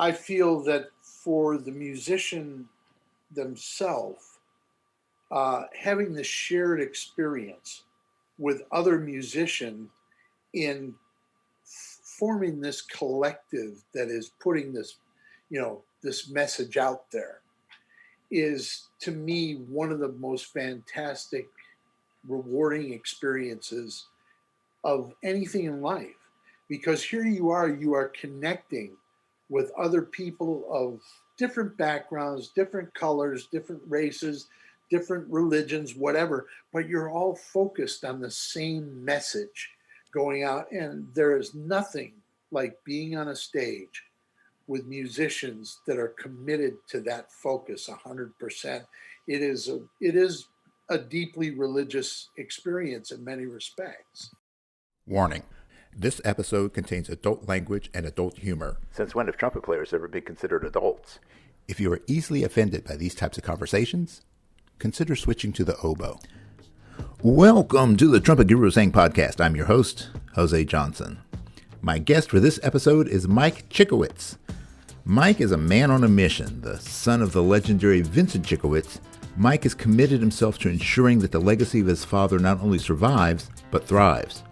I feel that for the musician themselves, having the shared experience with other musicians in forming this collective that is putting this, this message out there is to me one of the most fantastic, rewarding experiences of anything in life. Because here you are connecting with other people of different backgrounds, different colors, different races, different religions, whatever, but you're all focused on the same message going out. And there is nothing like being on a stage with musicians that are committed to that focus 100%. It is a deeply religious experience in many respects. Warning. This episode contains adult language and adult humor. Since when have trumpet players ever been considered adults? If you are easily offended by these types of conversations, consider switching to the oboe. Welcome to the Trumpet Gurus Hang podcast. I'm your host, Jose Johnson. My guest for this episode is Mike Cichowicz. Mike is a man on a mission. The son of the legendary Vincent Cichowicz, Mike has committed himself to ensuring that the legacy of his father not only survives, but thrives.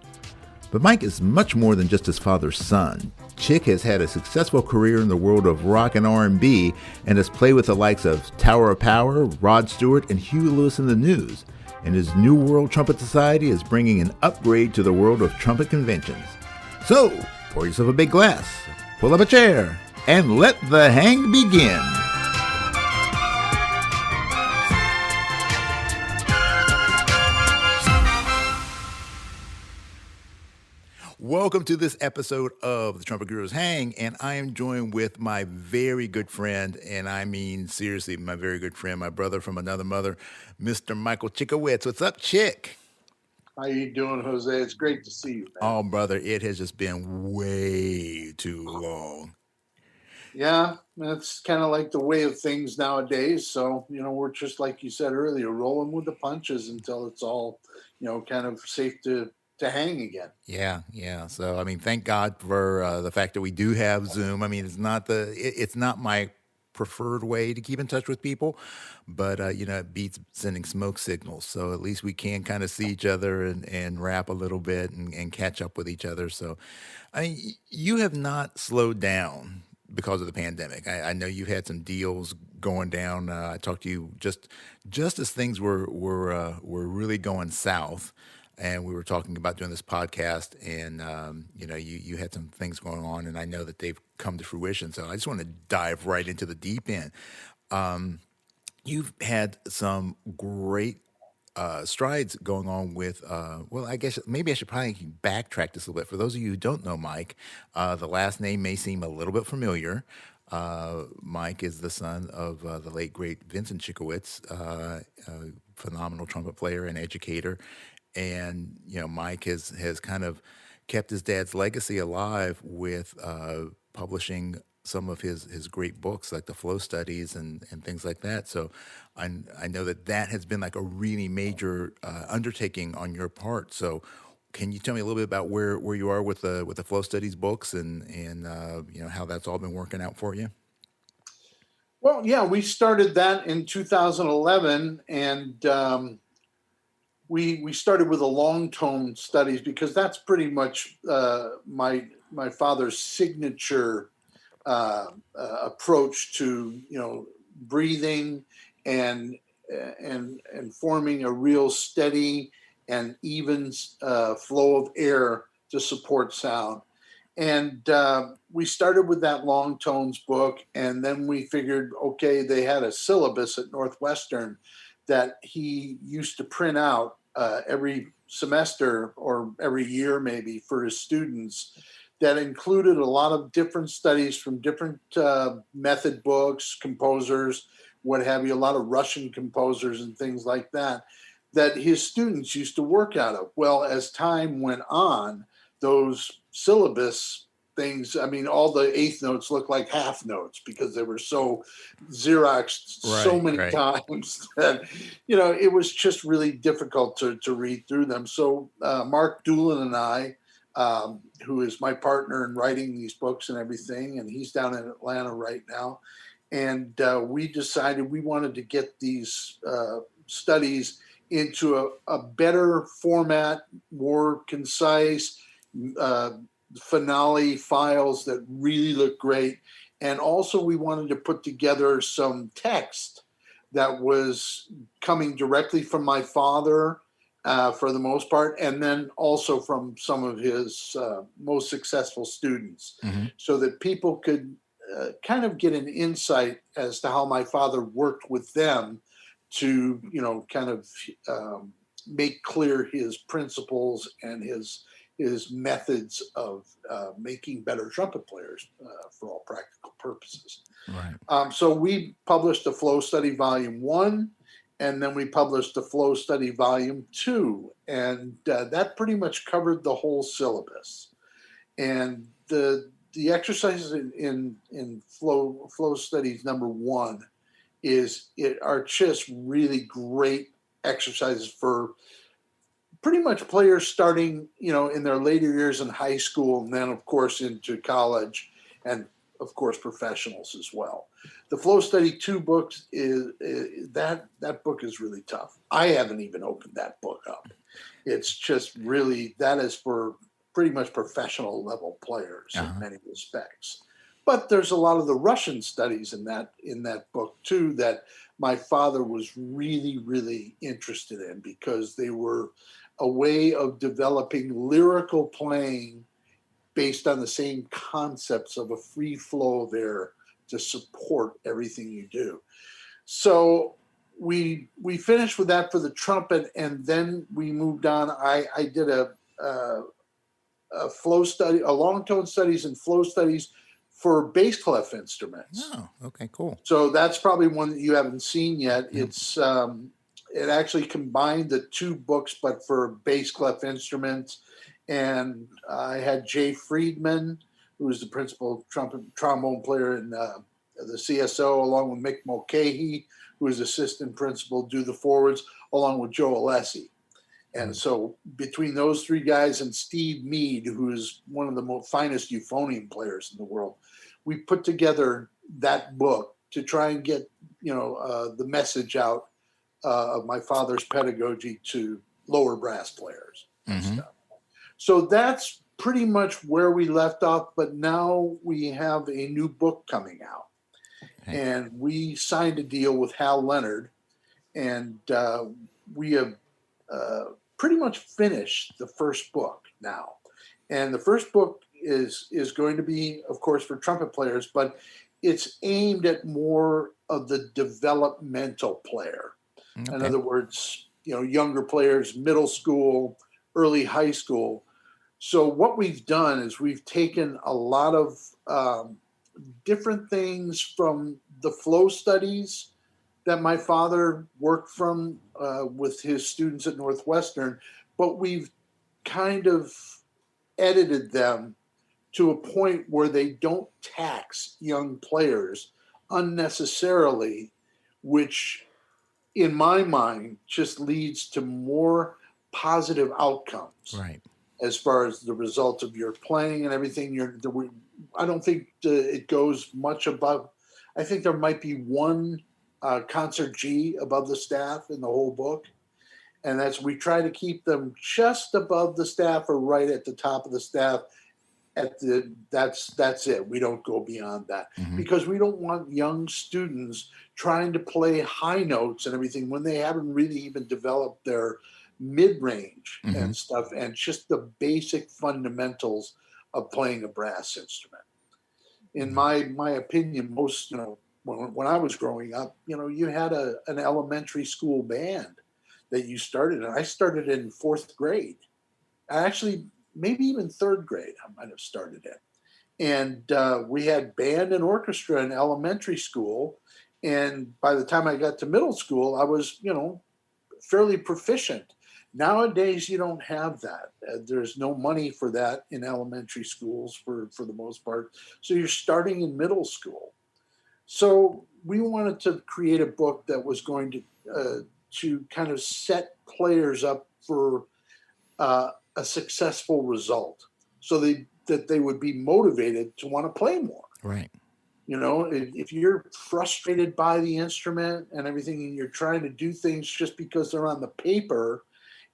But Mike is much more than just his father's son. Chic has had a successful career in the world of rock and R&B and has played with the likes of Tower of Power, Rod Stewart, and Huey Lewis in the News. And his new World Trumpet Society is bringing an upgrade to the world of trumpet conventions. So, pour yourself a big glass, pull up a chair, and let the hang begin. Welcome to this episode of the Trumpet Gurus Hang, and I am joined with my very good friend, and I mean seriously, my very good friend, my brother from another mother, Mr. Michael Cichowicz. What's up, Chick? How you doing, Jose? It's great to see you, man. Oh, brother, it has just been way too long. Yeah, that's kind of like the way of things nowadays. So, we're just like you said earlier, rolling with the punches until it's all, kind of safe to hang again. Yeah. So, I mean, thank God for the fact that we do have Zoom. I mean, it's not my preferred way to keep in touch with people, but it beats sending smoke signals. So at least we can kind of see each other and rap a little bit and catch up with each other. So, I mean, you have not slowed down because of the pandemic. I know you've had some deals going down. I talked to you just as things were really going south. And we were talking about doing this podcast, and you had some things going on, and I know that they've come to fruition. So I just want to dive right into the deep end. You've had some great strides going on with. Well, I guess maybe I should probably backtrack this a little bit. For those of you who don't know Mike, the last name may seem a little bit familiar. Mike is the son of the late great Vincent Cichowicz, phenomenal trumpet player and educator. And, Mike has kind of kept his dad's legacy alive with publishing some of his great books, like the Flow Studies and things like that. So I know that has been like a really major undertaking on your part. So can you tell me a little bit about where you are with the Flow Studies books and how that's all been working out for you? Well, yeah, we started that in 2011, and we started with the long tone studies because that's pretty much my father's signature approach to breathing and forming a real steady and even flow of air to support sound. And we started with that long tones book, and then we figured, okay, they had a syllabus at Northwestern that he used to print out every semester or every year maybe for his students that included a lot of different studies from different method books, composers, what have you, a lot of Russian composers and things like that his students used to work out of. Well, as time went on, those syllabus things, I mean, all the eighth notes look like half notes because they were so Xeroxed so many times that, it was just really difficult to read through them. So Mark Doolin and I who is my partner in writing these books and everything, and he's down in Atlanta right now. And we decided we wanted to get these studies into a better format, more concise, finale files that really look great. And also we wanted to put together some text that was coming directly from my father for the most part, and then also from some of his most successful students, so that people could kind of get an insight as to how my father worked with them to, kind of make clear his principles and his methods of making better trumpet players for all practical purposes. Right. So we published the Flow Study Volume 1, and then we published the Flow Study Volume 2, and that pretty much covered the whole syllabus. And the exercises in Flow Studies number 1 are just really great exercises for pretty much players starting, in their later years in high school, and then of course into college, and of course professionals as well. The Flow Study 2 books that book is really tough. I haven't even opened that book up. It's just really, that is for pretty much professional level players in many respects. But there's a lot of the Russian studies in that book too that my father was really, really interested in, because they were a way of developing lyrical playing based on the same concepts of a free flow of air to support everything you do. So we finished with that for the trumpet, and then we moved on. I did a flow study, a long tone studies and flow studies for bass clef instruments. Oh, okay, cool. So that's probably one that you haven't seen yet. It's it actually combined the 2 books, but for bass clef instruments. And I had Jay Friedman, who was the principal trombone player in the CSO, along with Mick Mulcahy, who was assistant principal, do the forwards, along with Joe Alessi. And so between those 3 guys and Steve Mead, who is one of the finest euphonium players in the world, we put together that book to try and get, the message out of my father's pedagogy to lower brass players and stuff. So that's pretty much where we left off. But now we have a new book coming out. Okay. And we signed a deal with Hal Leonard, and we have pretty much finished the first book now. And the first book is going to be, of course, for trumpet players, but it's aimed at more of the developmental player. Okay. In other words, younger players, middle school, early high school. So what we've done is we've taken a lot of different things from the flow studies that my father worked from with his students at Northwestern, but we've kind of edited them to a point where they don't tax young players unnecessarily, which in my mind just leads to more positive outcomes. Right. As far as the result of your playing and everything. I don't think it goes much above. I think there might be one concert G above the staff in the whole book. And we try to keep them just above the staff or right at the top of the staff. That's it. We don't go beyond that, because we don't want young students trying to play high notes and everything when they haven't really even developed their mid-range and stuff, and just the basic fundamentals of playing a brass instrument. In my opinion, most, when I was growing up, you had an elementary school band that you started, and I started in 4th grade. Actually, maybe even 3rd grade, I might have started in. And we had band and orchestra in elementary school. And by the time I got to middle school, I was, fairly proficient. Nowadays, you don't have that. There's no money for that in elementary schools for the most part. So you're starting in middle school. So we wanted to create a book that was going to kind of set players up for a successful result. so that they would be motivated to want to play more. Right. If you're frustrated by the instrument and everything, and you're trying to do things just because they're on the paper,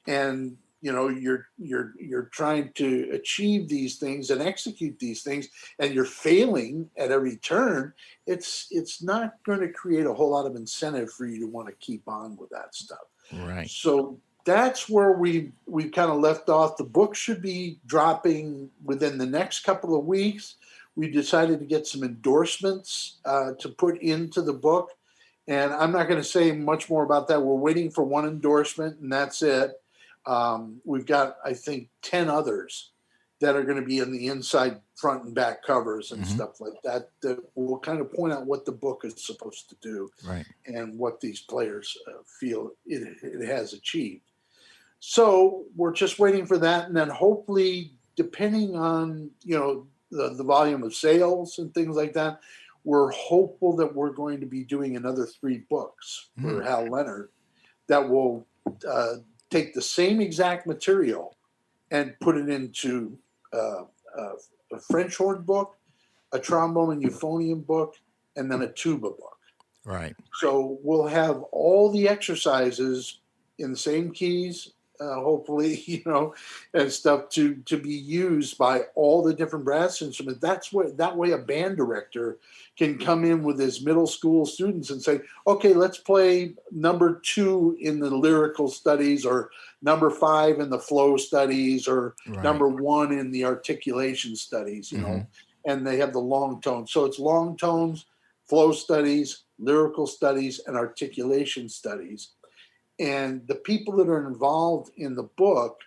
and you're trying to achieve these things and execute these things, and you're failing at every turn, it's not going to create a whole lot of incentive for you to want to keep on with that stuff. Right. So that's where we kind of left off. The book should be dropping within the next couple of weeks. We decided to get some endorsements to put into the book, and I'm not going to say much more about that. We're waiting for one endorsement, and that's it. We've got, I think, 10 others that are going to be in the inside front and back covers and stuff like that will kind of point out what the book is supposed to do, right, and what these players feel it has achieved. So we're just waiting for that, and then hopefully, depending on the volume of sales and things like that, we're hopeful that we're going to be doing another 3 books for Hal Leonard that will take the same exact material and put it into a French horn book, a trombone and euphonium book, and then a tuba book. right. So we'll have all the exercises in the same keys, hopefully, and stuff to be used by all the different brass instruments. That way a band director can come in with his middle school students and say, okay, let's play number 2 in the lyrical studies, or number 5 in the flow studies, or number 1 in the articulation studies, and they have the long tones. So it's long tones, flow studies, lyrical studies, and articulation studies. And the people that are involved in the book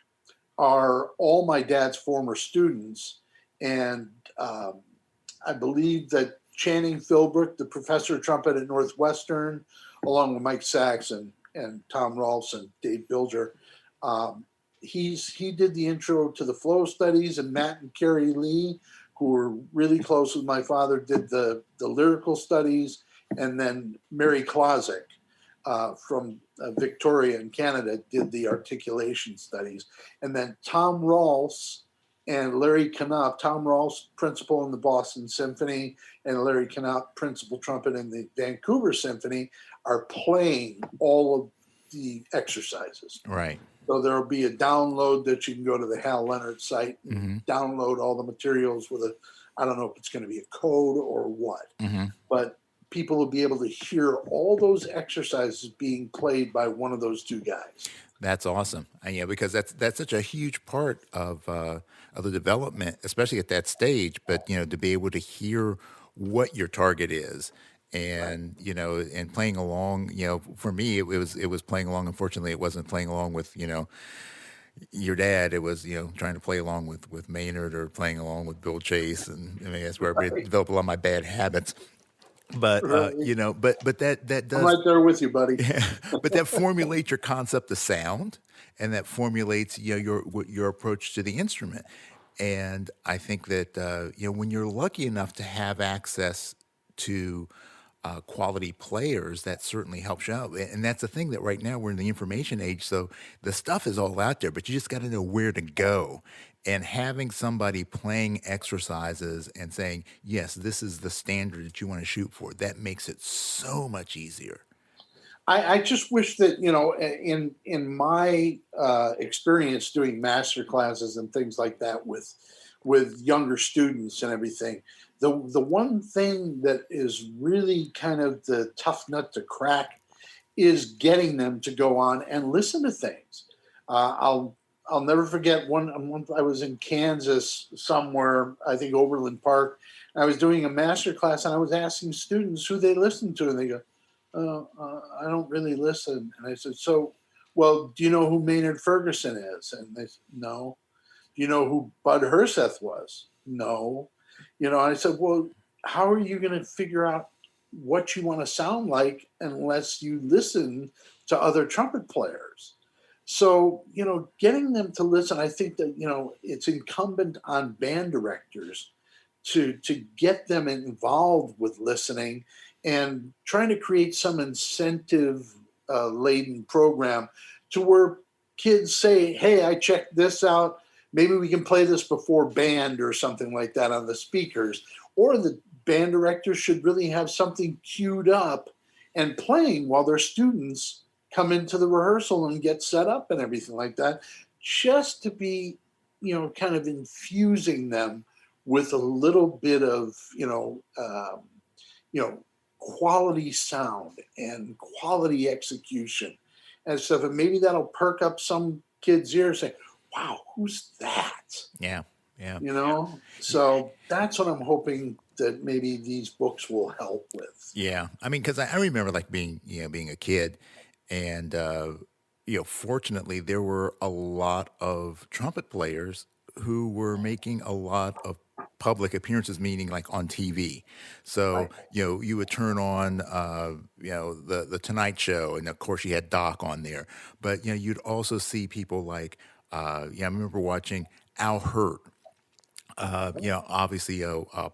are all my dad's former students. And I believe that Channing Philbrook, the professor of trumpet at Northwestern, along with Mike Cichowicz and Tom Rolfs and Dave Bilger, he did the intro to the flow studies, and Matt and Carrie Lee, who were really close with my father, did the lyrical studies, and then Mary Klosik from Victoria in Canada did the articulation studies. And then Tom Rolfs and Larry Knopf, Tom Rolfs, principal in the Boston Symphony, and Larry Knopf, principal trumpet in the Vancouver Symphony, are playing all of the exercises. Right. So there'll be a download that you can go to the Hal Leonard site and download all the materials with I don't know if it's going to be a code or what, but people will be able to hear all those exercises being played by one of those 2 guys. That's awesome. And yeah, because that's such a huge part of the development, especially at that stage. But to be able to hear what your target is, and and playing along. For me, it was playing along. Unfortunately, it wasn't playing along with your dad. It was trying to play along with Maynard, or playing along with Bill Chase, and I mean that's where I developed a lot of my bad habits. But but that does. I'm right there with you, buddy. Yeah, but that formulates your concept of sound, and that formulates your approach to the instrument. And I think that when you're lucky enough to have access to quality players, that certainly helps you out. And that's the thing, that right now we're in the information age, so the stuff is all out there, but you just got to know where to go. And having somebody playing exercises and saying, yes, this is the standard that you want to shoot for, that makes it so much easier. I just wish that, in my experience doing master classes and things like that with younger students and everything, the one thing that is really kind of the tough nut to crack is getting them to go on and listen to things. I'll never forget one I was in Kansas somewhere, I think Overland Park. I was doing a master class, and I was asking students who they listened to, and they go, I don't really listen. And I said, so, well, do you know who Maynard Ferguson is? And they said, no. Do you know who Bud Herseth was? No. And I said, well, how are you going to figure out what you want to sound like unless you listen to other trumpet players? So, getting them to listen, I think that, it's incumbent on band directors to get them involved with listening, and trying to create some incentive laden program to where kids say, hey, I checked this out. maybe we can play this before band or something like that on the speakers. Or the band director should really have something queued up and playing while their students come into the rehearsal and get set up and everything like that, just to be, kind of infusing them with a little bit of, quality sound and quality execution and stuff. And maybe that'll perk up some kid's ear and say, wow, who's that? Yeah. Yeah. So that's what I'm hoping that maybe these books will help with. Yeah. I mean, because I remember like being a kid, and fortunately there were a lot of trumpet players who were making a lot of public appearances, meaning like on TV. So Right. you would turn on the Tonight Show, and of course you had Doc on there, but you'd also see people like I remember watching Al Hurt. Obviously,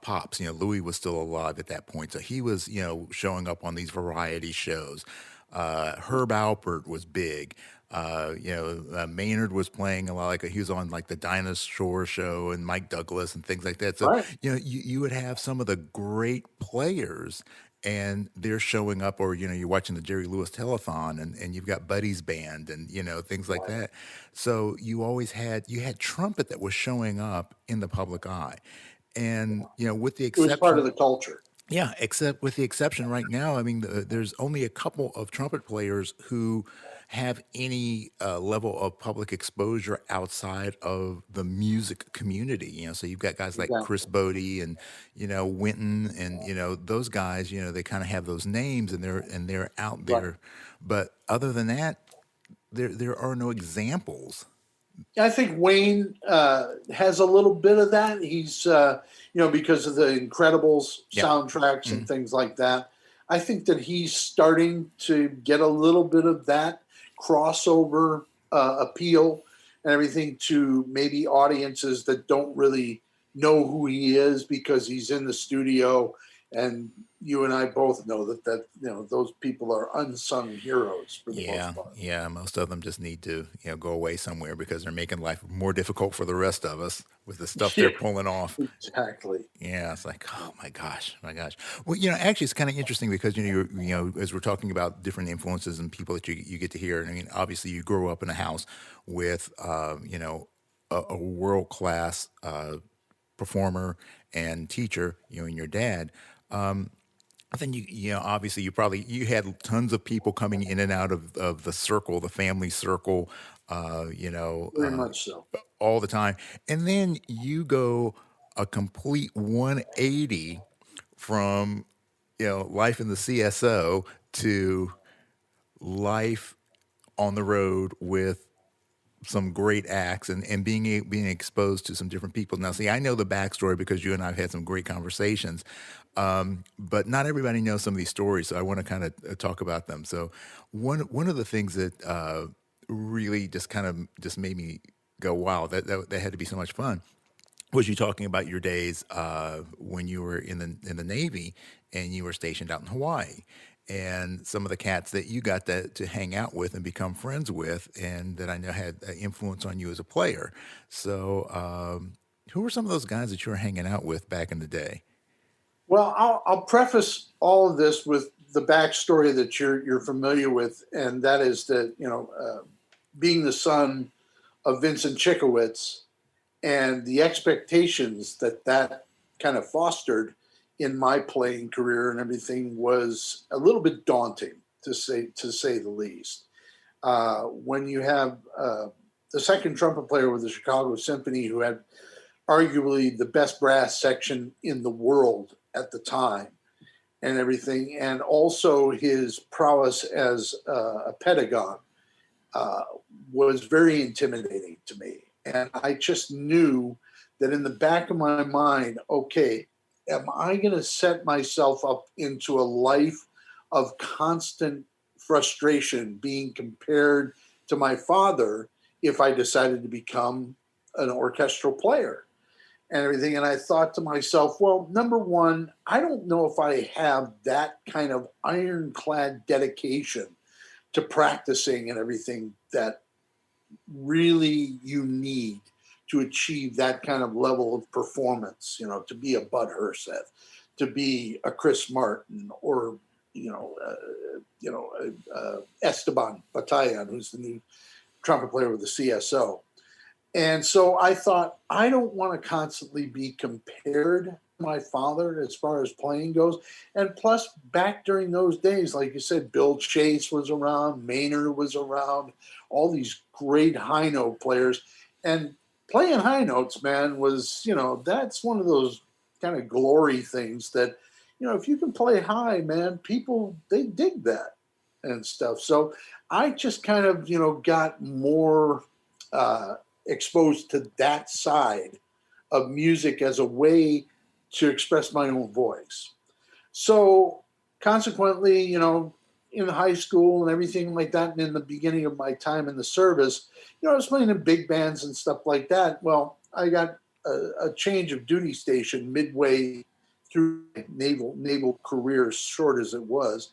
Pops, Louis was still alive at that point. So he was, showing up on these variety shows. Herb Alpert was big. Maynard was playing a lot, like he was on like the Dinah Shore show and Mike Douglas and things like that. So, Right. you would have some of the great players, and they're showing up, or you're watching the Jerry Lewis telethon, and you've got Buddy's band, and things like Right. that. So you had trumpet that was showing up in the public eye, and with the It was part of exception, the culture. yeah, except with the exception right now, I mean, there's only a couple of trumpet players who have any level of public exposure outside of the music community. So you've got guys like Chris Exactly. Bodie and Winton, and those guys. They kind of have those names, and they're out Right. there. But other than that, there are no examples. I think Wayne has a little bit of that. He's, because of the Incredibles Yeah. soundtracks and Mhm. things like that. I think that he's starting to get a little bit of that crossover appeal and everything to maybe audiences that don't really know who he is because he's in the studio. And you and I both know that those people are unsung heroes for the most Yeah, part. yeah. Most of them just need to, go away somewhere because they're making life more difficult for the rest of us with the stuff they're Yeah, pulling off. exactly. Yeah, it's like, oh my gosh, my gosh. Well, actually, it's kind of interesting because as we're talking about different influences and people that you get to hear. I mean, obviously, you grow up in a house with, a world class performer and teacher, and your dad. I think obviously you had tons of people coming in and out of the circle, the family circle, uh, you know, Very uh, much so. all the time. And then you go a complete 180 from, life in the CSO to life on the road with some great acts, and being exposed to some different people. Now, see, I know the backstory because you and I have had some great conversations, but not everybody knows some of these stories. So I want to kind of talk about them. So one of the things that really just kind of just made me go, wow, that had to be so much fun, was you talking about your days when you were in the Navy and you were stationed out in Hawaii, and some of the cats that you got to hang out with and become friends with, and that I know had an influence on you as a player. So, who were some of those guys that you were hanging out with back in the day? Well, I'll preface all of this with the backstory that you're familiar with, and that is that being the son of Vincent Cichowicz and the expectations that kind of fostered in my playing career and everything was a little bit daunting to say the least. When you have the second trumpet player with the Chicago Symphony, who had arguably the best brass section in the world at the time and everything, and also his prowess as a pedagogue uh, was very intimidating to me. And I just knew that in the back of my mind, okay, am I going to set myself up into a life of constant frustration being compared to my father if I decided to become an orchestral player and everything? And I thought to myself, well, number one, I don't know if I have that kind of ironclad dedication to practicing and everything that really you need to achieve that kind of level of performance, to be a Bud Herseth, to be a Chris Martin, or, Esteban Batayan, who's the new trumpet player with the CSO. And so I thought, I don't want to constantly be compared to my father as far as playing goes. And plus, back during those days, like you said, Bill Chase was around, Maynard was around, all these great high note players. And playing high notes, man, was, that's one of those kind of glory things that, if you can play high, man, people, they dig that and stuff. So I just kind of, got more exposed to that side of music as a way to express my own voice. So consequently, in high school and everything like that, and in the beginning of my time in the service, I was playing in big bands and stuff like that. Well, I got a change of duty station midway through naval career, short as it was.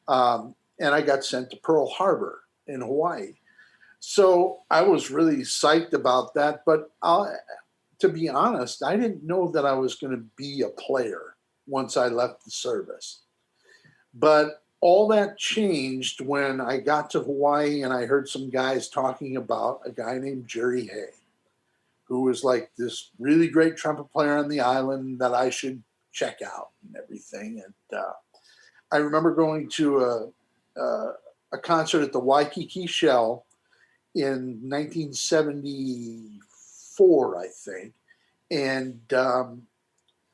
And I got sent to Pearl Harbor in Hawaii. So I was really psyched about that. But to be honest, I didn't know that I was going to be a player once I left the service. But all that changed when I got to Hawaii and I heard some guys talking about a guy named Jerry Hay, who was like this really great trumpet player on the island that I should check out and everything. And I remember going to a concert at the Waikiki Shell in 1974, I think. And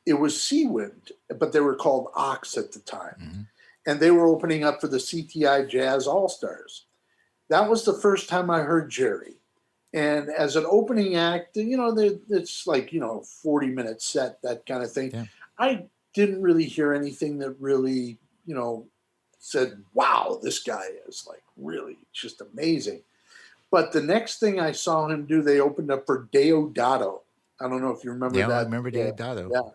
it was Seawind, but they were called Ox at the time. Mm-hmm. And they were opening up for the CTI Jazz All-Stars. That was the first time I heard Jerry. And as an opening act, it's like, 40-minute set, that kind of thing. Yeah. I didn't really hear anything that really, said, wow, this guy is like really just amazing. But the next thing I saw him do, they opened up for Deodato. I don't know if you remember that. Yeah, I remember Deodato. Yeah.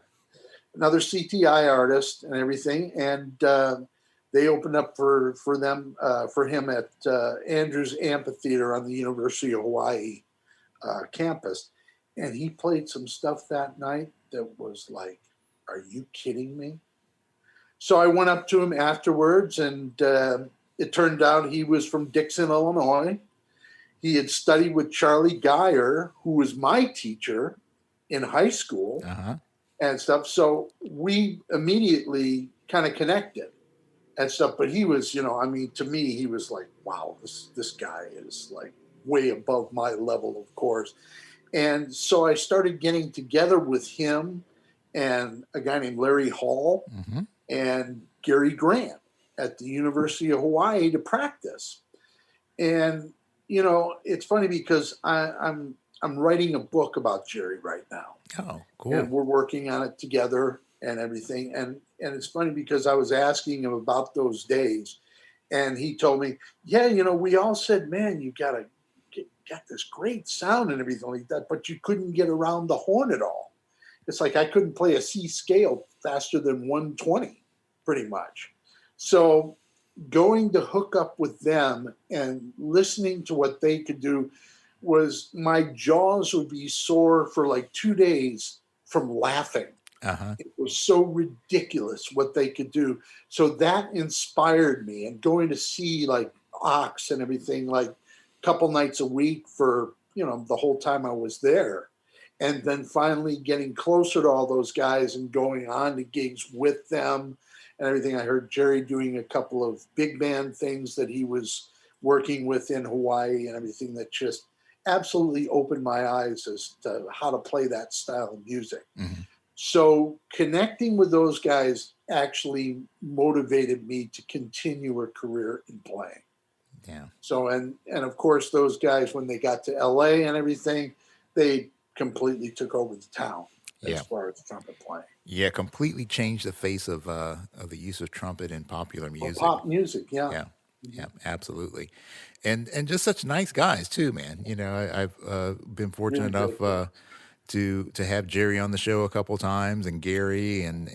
Another CTI artist and everything. And they opened up for him at Andrews Amphitheater on the University of Hawaii campus. And he played some stuff that night that was like, are you kidding me? So I went up to him afterwards, and it turned out he was from Dixon, Illinois. He had studied with Charlie Geyer, who was my teacher in high school and stuff. So we immediately kind of connected and stuff. But he was, to me, he was like, wow, this guy is like way above my level, of course. And so I started getting together with him and a guy named Larry Hall and Gary Grant at the University of Hawaii to practice. And, it's funny because I'm writing a book about Jerry right now. Oh, cool. And we're working on it together and everything. And it's funny because I was asking him about those days, and he told me, yeah, we all said, man, you got this great sound and everything like that, but you couldn't get around the horn at all. It's like I couldn't play a C scale faster than 120, pretty much. So going to hook up with them and listening to what they could do was, my jaws would be sore for like 2 days from laughing. It was so ridiculous what they could do. So that inspired me, and going to see like Ox and everything like a couple nights a week for, the whole time I was there. And then finally getting closer to all those guys and going on to gigs with them and everything. I heard Jerry doing a couple of big band things that he was working with in Hawaii and everything that just absolutely opened my eyes as to how to play that style of music. So connecting with those guys actually motivated me to continue a career in playing. Yeah. So, and of course, those guys, when they got to LA and everything, they completely took over the town as far as trumpet playing. Yeah, completely changed the face of the use of trumpet in popular music. Pop music, yeah. Yeah, absolutely. And just such nice guys too, man. I've been fortunate enough to have Jerry on the show a couple times, and Gary, and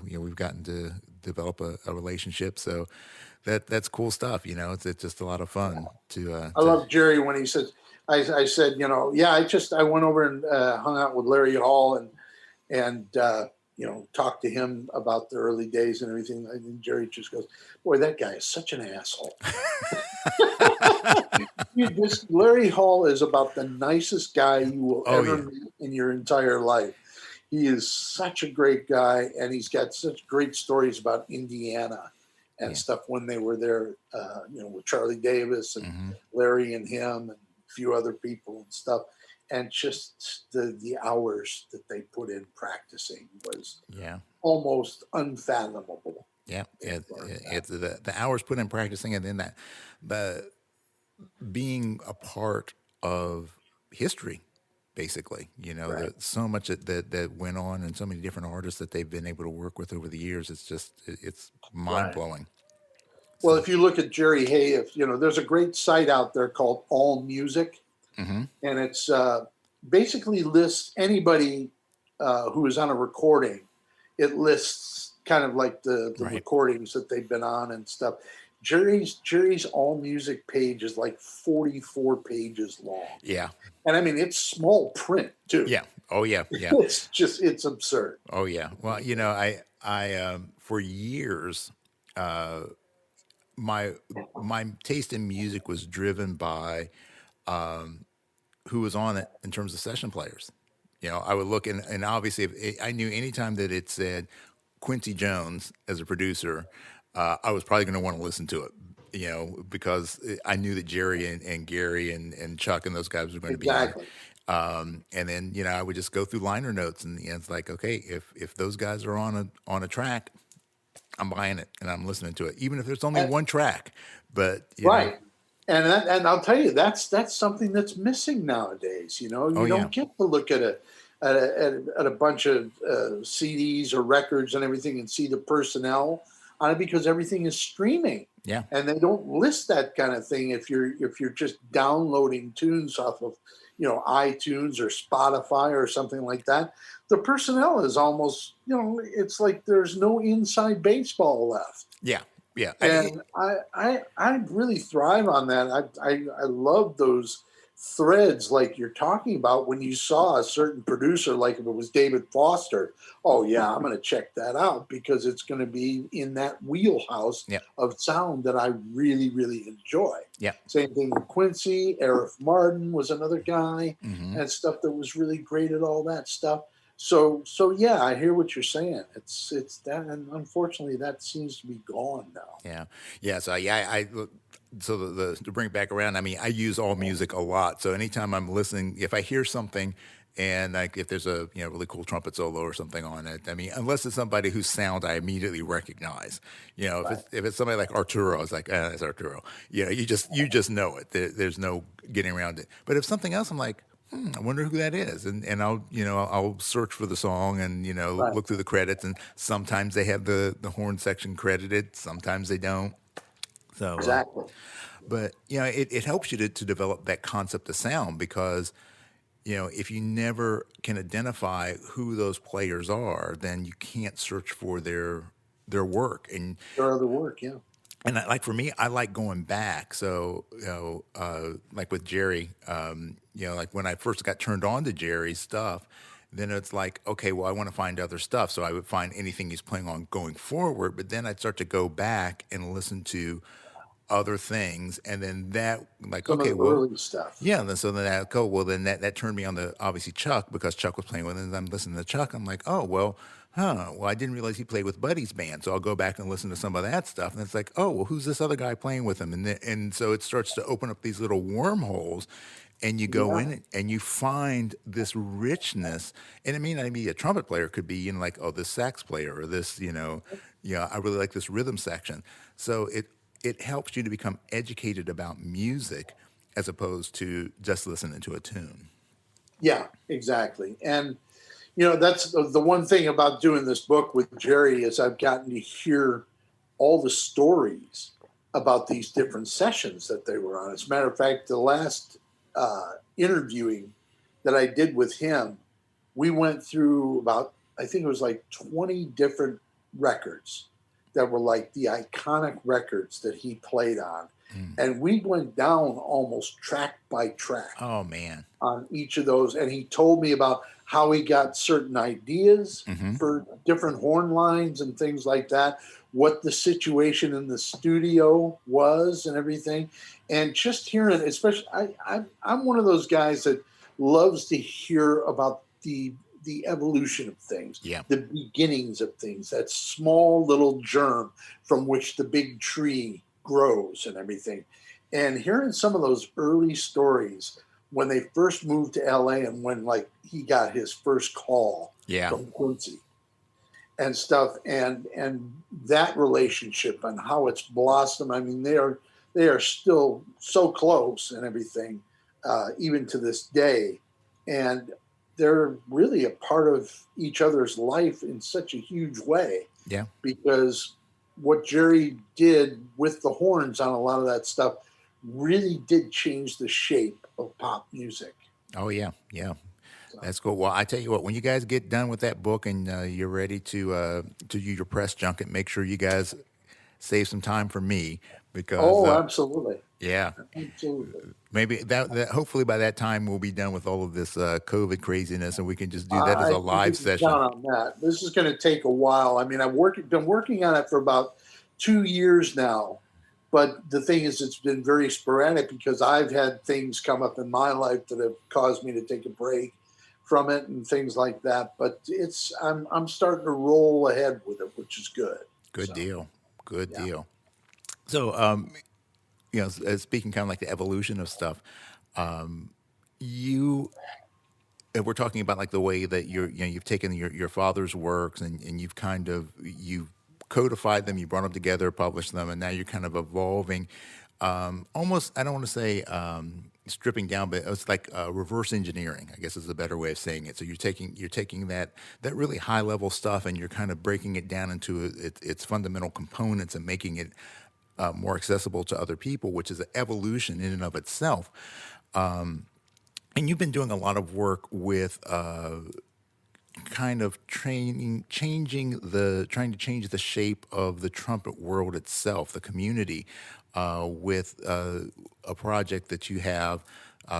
we've gotten to develop a relationship. So that's cool stuff. It's just a lot of fun to. I love Jerry when he says, I said, yeah, I went over and hung out with Larry Hall and talked to him about the early days and everything. And Jerry just goes, boy, that guy is such an asshole. This Larry Hall is about the nicest guy you will ever meet in your entire life. He is such a great guy, and he's got such great stories about Indiana and stuff when they were there, with Charlie Davis and Larry and him and a few other people and stuff. And just the hours that they put in practicing was almost unfathomable. Yeah, it's the hours put in practicing, and then the being a part of history, basically. So much that went on, and so many different artists that they've been able to work with over the years. It's mind blowing. Well, if you look at Jerry Hay, there's a great site out there called All Music, and it's basically lists anybody who is on a recording. It lists kind of like the recordings that they've been on and stuff. Jerry's All Music page is like 44 pages long. Yeah. And I mean, it's small print too. Yeah. Oh yeah. Yeah. It's absurd. Oh yeah. Well, I for years, my taste in music was driven by who was on it in terms of session players. I would look and obviously I knew anytime that it said Quincy Jones as a producer, I was probably going to want to listen to it, because I knew that Jerry and Gary and Chuck and those guys were going to be on. And then, I would just go through liner notes, and it's like, okay, if those guys are on a track, I'm buying it and I'm listening to it, even if there's only one track. But right. And I'll tell you, that's something that's missing nowadays. You don't get to look at a bunch of CDs or records and everything and see the personnel on it, because everything is streaming. Yeah. And they don't list that kind of thing if you're just downloading tunes off of iTunes or Spotify or something like that. The personnel is almost, it's like there's no inside baseball left. Yeah. Yeah. And I really thrive on that. I love those threads like you're talking about when you saw a certain producer, like if it was David Foster. Oh yeah, I'm going to check that out because it's going to be in that wheelhouse of sound that I really, really enjoy. Yeah. Same thing with Quincy. Arif Mardin was another guy and stuff that was really great at all that stuff. So yeah, I hear what you're saying. It's that, and unfortunately, that seems to be gone now. Yeah, yeah. So to bring it back around, I mean, I use All Music a lot. So anytime I'm listening, if I hear something, and like if there's a really cool trumpet solo or something on it, I mean, unless it's somebody whose sound I immediately recognize, if it's somebody like Arturo, it's like it's Arturo. You just know it. There's no getting around it. But if something else, I'm like, I wonder who that is, and I'll search for the song and look through the credits, and sometimes they have the horn section credited, sometimes they don't. So exactly. But it helps you to develop that concept of sound, because if you never can identify who those players are, then you can't search for their work and their other work. Yeah. And like for me, I like going back. So, like with Jerry, like when I first got turned on to Jerry's stuff, then it's like, okay, well, I want to find other stuff. So I would find anything he's playing on going forward, but then I'd start to go back and listen to other things. And then that, like, some okay, of the well, early stuff. Yeah. And so then I go, well, then that turned me on to obviously Chuck, because Chuck was playing with him. And I'm listening to Chuck. I'm like, oh, well, I didn't realize he played with Buddy's band. So I'll go back and listen to some of that stuff. And it's like, oh, well, who's this other guy playing with him? And so it starts to open up these little wormholes, and you go in it and you find this richness. And it may not be a trumpet player, it could be, like, oh, this sax player, or this, I really like this rhythm section. So it helps you to become educated about music as opposed to just listening to a tune. Yeah, exactly. And that's the one thing about doing this book with Jerry, is I've gotten to hear all the stories about these different sessions that they were on. As a matter of fact, the last interviewing that I did with him, we went through about, I think it was like 20 different records that were like the iconic records that he played on. Mm. And we went down almost track by track Oh man. on each of those. And he told me about how he got certain ideas Hmm. for different horn lines and things like that, what the situation in the studio was and everything. And just hearing, especially, I'm one of those guys that loves to hear about the evolution of things, Yeah. the beginnings of things, that small little germ from which the big tree grows and everything. And hearing some of those early stories when they first moved to LA and when like he got his first call Yeah. from Quincy and stuff, and that relationship and how it's blossomed. I mean, they are still so close and everything, even to this day, and they're really a part of each other's life in such a huge way. Yeah. Because what Jerry did with the horns on a lot of that stuff really did change the shape of pop music. Oh yeah. Yeah. That's cool. Well, I tell you what, when you guys get done with that book and you're ready to do your press junket, make sure you guys save some time for me because Oh, absolutely. yeah, Absolutely. maybe that hopefully by that time we'll be done with all of this COVID craziness and we can just do that as a I think live you can session. count on that. This is going to take a while. I mean, been working on it for about 2 years now, but the thing is, it's been very sporadic because I've had things come up in my life that have caused me to take a break from it and things like that. But I'm starting to roll ahead with it, which is good. Good So deal. Good yeah. deal. So, speaking kind of like the evolution of stuff, you if we're talking about like the way that you've taken your father's works and you've codified them, you brought them together, published them, and now you're kind of evolving, almost, I don't want to say stripping down, but it's like reverse engineering, I guess is a better way of saying it. So you're taking that really high level stuff and you're kind of breaking it down into its fundamental components and making it more accessible to other people, which is an evolution in and of itself. And you've been doing a lot of work with kind of trying to change the shape of the trumpet world itself, the community, with a project that you have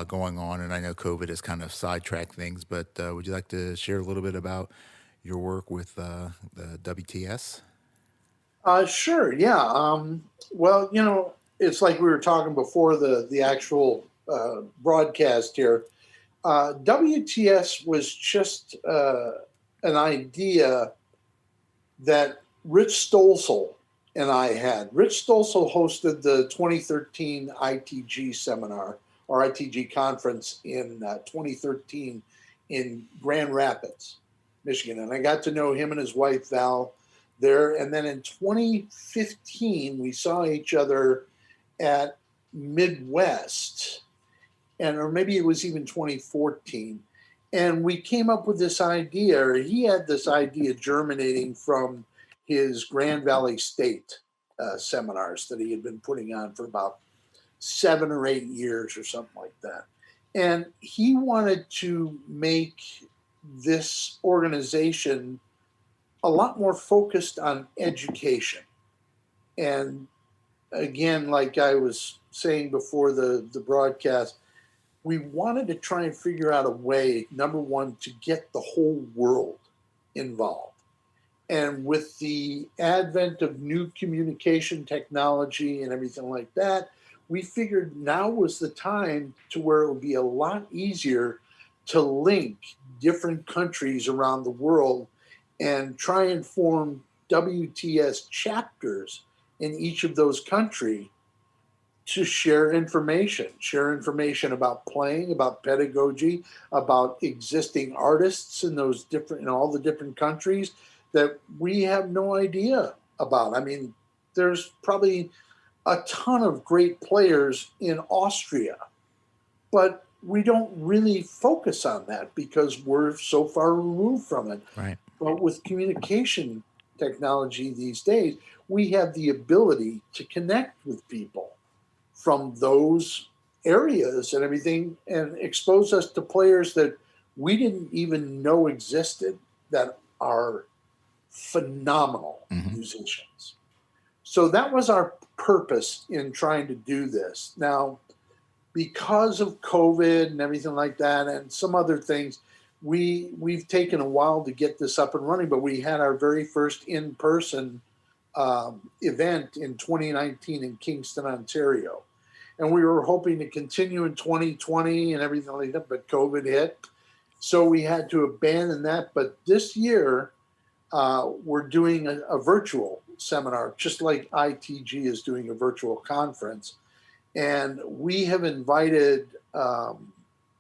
going on. And I know COVID has kind of sidetracked things, but would you like to share a little bit about your work with the WTS? Sure. Yeah. Well, it's like we were talking before the actual broadcast here. WTS was just an idea that Rich Stolzel and I had. Rich Stolzel hosted the 2013 ITG seminar or ITG conference in 2013 in Grand Rapids, Michigan. And I got to know him and his wife, Val, there. And then in 2015, we saw each other at Midwest, or maybe it was even 2014. And we came up with this idea, or he had this idea germinating from his Grand Valley State seminars that he had been putting on for about 7 or 8 years or something like that. And he wanted to make this organization a lot more focused on education. And again, like I was saying before the broadcast, we wanted to try and figure out a way, number one, to get the whole world involved. And with the advent of new communication technology and everything like that, we figured now was the time to where it would be a lot easier to link different countries around the world and try and form WTS chapters in each of those countries to share information about playing, about pedagogy, about existing artists in all the different countries that we have no idea about. I mean, there's probably a ton of great players in Austria, but we don't really focus on that because we're so far removed from it. Right. But with communication technology these days, we have the ability to connect with people from those areas and everything and expose us to players that we didn't even know existed that are phenomenal musicians. So that was our purpose in trying to do this. Now, because of COVID and everything like that, and some other things, we've taken a while to get this up and running. But we had our very first in-person event in 2019 in Kingston, Ontario, and we were hoping to continue in 2020 and everything like that. But COVID hit, so we had to abandon that. But this year, we're doing a virtual seminar, just like ITG is doing a virtual conference. And we have invited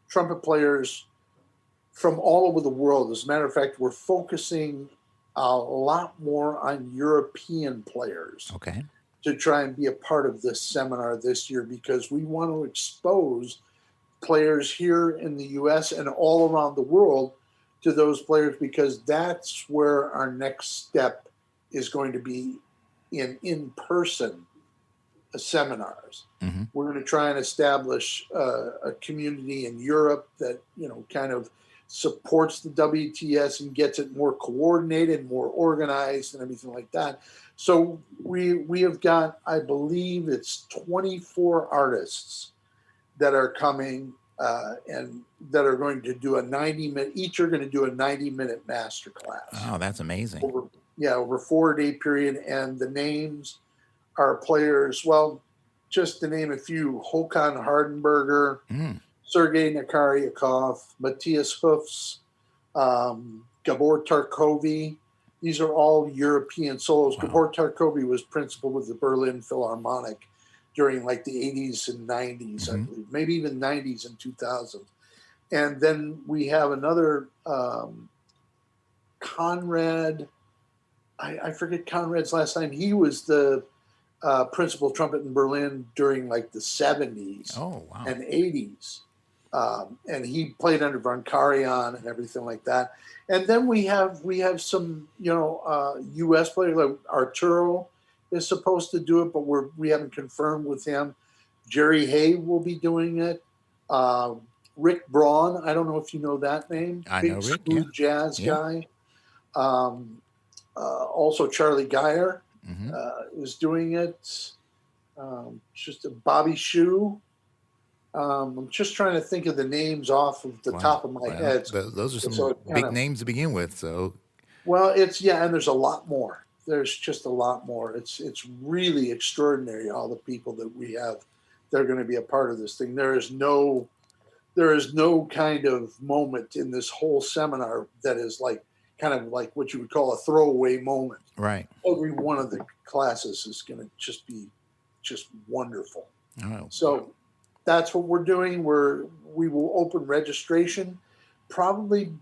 trumpet players from all over the world. As a matter of fact, we're focusing a lot more on European players to try and be a part of this seminar this year, because we want to expose players here in the US and all around the world to those players, because that's where our next step is going to be in-person seminars. We're going to try and establish a community in Europe that, kind of supports the WTS and gets it more coordinated, more organized, and everything like that. So we have got, I believe it's 24 artists that are coming and that are going to do a 90-minute, each are going to do a 90-minute masterclass. Oh, that's amazing. Over a 4-day period. And the names are players, well, just to name a few: Håkan Hardenberger, Sergei Nakaryakov, Matthias Hoofs, Gabor Tarkovi. These are all European solos. Wow. Gabor Tarkovi was principal with the Berlin Philharmonic during like the 80s and 90s, I believe, maybe even 90s and 2000s. And then we have another Conrad, I forget Conrad's last name. He was the principal trumpet in Berlin during like the 70s and 80s. And he played under Von Karajan and everything like that. And then we have some, U.S. players. Like Arturo is supposed to do it, but we haven't confirmed with him. Jerry Hay will be doing it. Rick Braun, I don't know if you know that name. I know Rick, jazz guy. Also Charlie Geyer is doing it. Just Bobby Shue. I'm just trying to think of the names off of the top of my head. Those are some big names to begin with. So, well, and there's a lot more. There's just a lot more. It's really extraordinary, all the people that we have that are going to be a part of this thing. There is no kind of moment in this whole seminar that is kind of like what you would call a throwaway moment. Right. Every one of the classes is going to just be wonderful. Oh. So that's what we're doing. We will open registration probably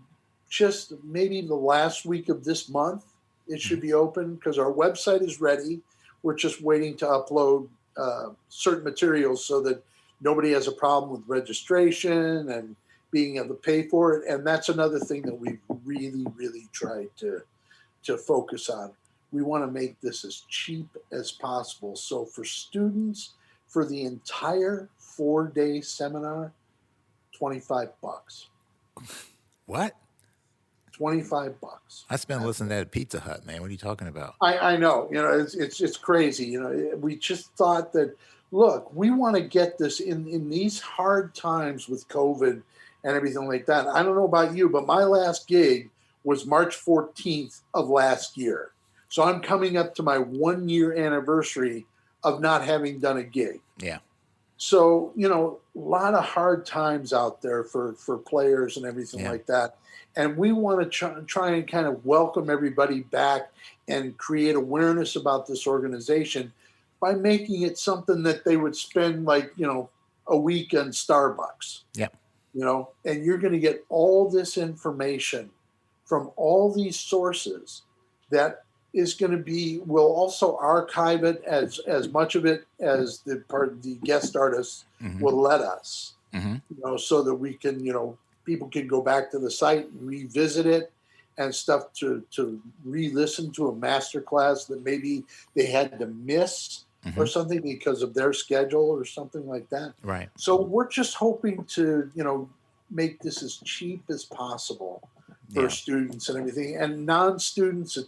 just maybe the last week of this month. It should be open because our website is ready. We're just waiting to upload certain materials so that nobody has a problem with registration and being able to pay for it. And that's another thing that we've really, really tried to focus on. We want to make this as cheap as possible. So for students, for the entire 4-day seminar, $25. What? $25. I spent listening to that at Pizza Hut, man. What are you talking about? I know. It's crazy. We just thought that, look, we want to get this in these hard times with COVID and everything like that. I don't know about you, but my last gig was March 14th of last year. So I'm coming up to my 1-year anniversary of not having done a gig. Yeah. So, a lot of hard times out there for players and everything like that. And we want to try and kind of welcome everybody back and create awareness about this organization by making it something that they would spend a week in Starbucks. Yeah. And you're going to get all this information from all these sources that is going to be, we'll also archive it as much of it as the guest artists will let us, so that we can, people can go back to the site and revisit it and stuff to re-listen to a master class that maybe they had to miss or something because of their schedule or something like that. Right. So we're just hoping to, make this as cheap as possible for students and everything. And non-students,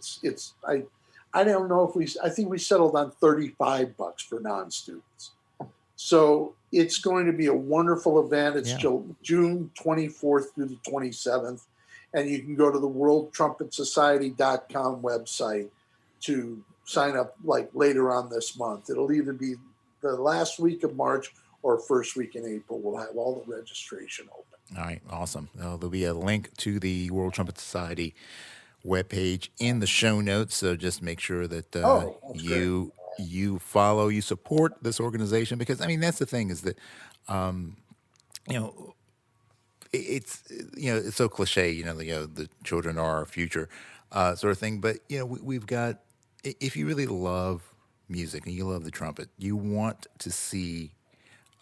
I don't know if I think we settled on $35 for non-students. So it's going to be a wonderful event. It's Yeah. June 24th through the 27th. And you can go to the worldtrumpetsociety.com website to sign up like later on this month. It'll either be the last week of March or first week in April. We'll have all the registration open. All right, awesome. There'll be a link to the World Trumpet Society webpage in the show notes. So just make sure that That's you follow, you support this organization, because I mean that's the thing is that you know it's it's so cliche, the children are our future, sort of thing. But we've got, if you really love music and you love the trumpet, you want to see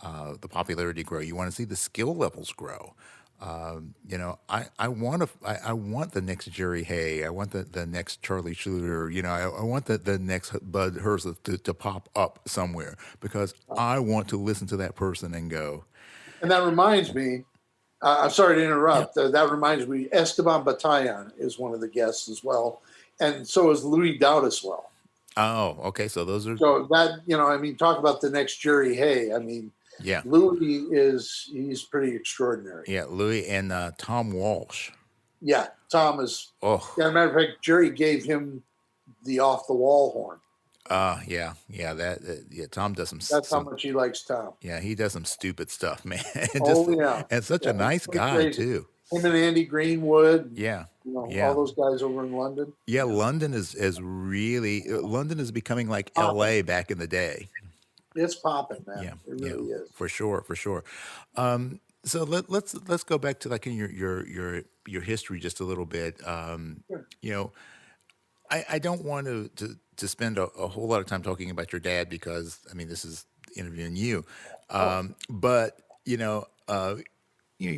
the popularity grow. You want to see the skill levels grow. I want the next Jerry Hay. I want the next Charlie Schluter. I want the next Bud Herseth to pop up somewhere, because I want to listen to that person and go. And that reminds me, I'm sorry to interrupt. Yeah. That reminds me, Esteban Bataillon is one of the guests as well. And so is Louis Dowd as well. Oh, okay. So those are. So that, talk about the next Jerry Hay. I mean, yeah, Louis he's pretty extraordinary. Yeah, Louis and Tom Walsh. Yeah, Tom is. Oh, as a matter of fact, Jerry gave him the off the wall horn. Yeah. Tom does some. That's how much he likes Tom. Yeah, he does some stupid stuff, man. Yeah, and such a nice guy crazy. too. Him and Andy Greenwood. Yeah, all those guys over in London. Yeah, London is becoming like LA back in the day. It's popping, man. Yeah, it really is. For sure. So let's go back to like in your history just a little bit. Sure. I don't want to spend a whole lot of time talking about your dad, because I mean this is interviewing you, but your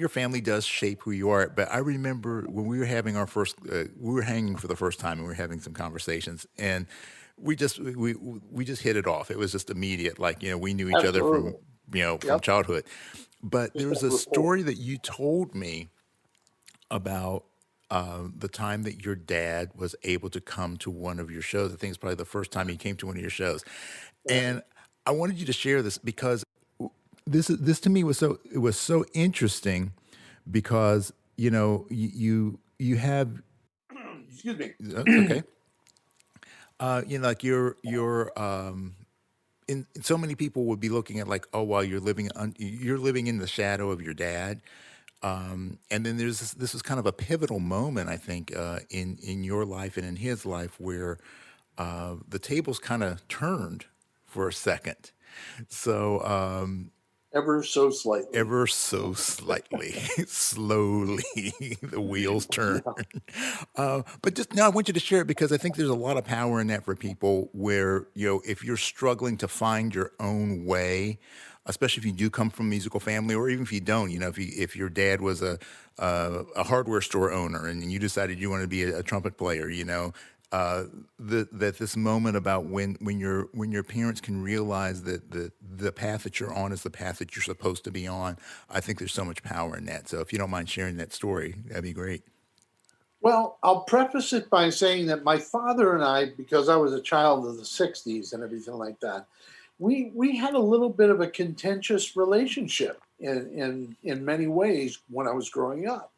family does shape who you are. But I remember when we were having our first, we were hanging for the first time, and we were having some conversations, and we just hit it off. It was just immediate, like we knew each other from from childhood. But there was a story that you told me about the time that your dad was able to come to one of your shows. I think it's probably the first time he came to one of your shows, and I wanted you to share this, because this to me was so interesting, because you have. Excuse me. Okay. Like you're in so many people would be looking at like, oh, well, you're living in the shadow of your dad. And then this was kind of a pivotal moment, I think, in your life and in his life, where the tables kind of turned for a second. So ever so slightly, slowly, the wheels turn. But just now, I want you to share it, because I think there's a lot of power in that for people, where if you're struggling to find your own way, especially if you do come from a musical family, or even if you don't, if your dad was a hardware store owner and you decided you wanted to be a trumpet player, that this moment about when your parents can realize that the path that you're on is the path that you're supposed to be on. I think there's so much power in that. So if you don't mind sharing that story, that'd be great. Well, I'll preface it by saying that my father and I, because I was a child of the 60s and everything like that, we had a little bit of a contentious relationship in many ways when I was growing up.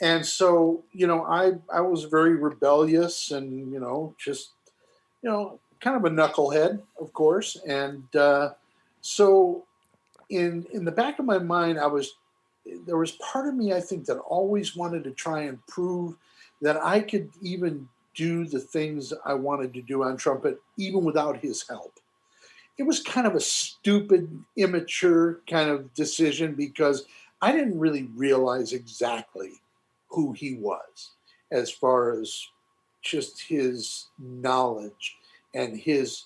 And so, I was very rebellious and, just, kind of a knucklehead, of course. And so in the back of my mind, there was part of me, I think, that always wanted to try and prove that I could even do the things I wanted to do on trumpet, even without his help. It was kind of a stupid, immature kind of decision, because I didn't really realize exactly who he was, as far as just his knowledge and his,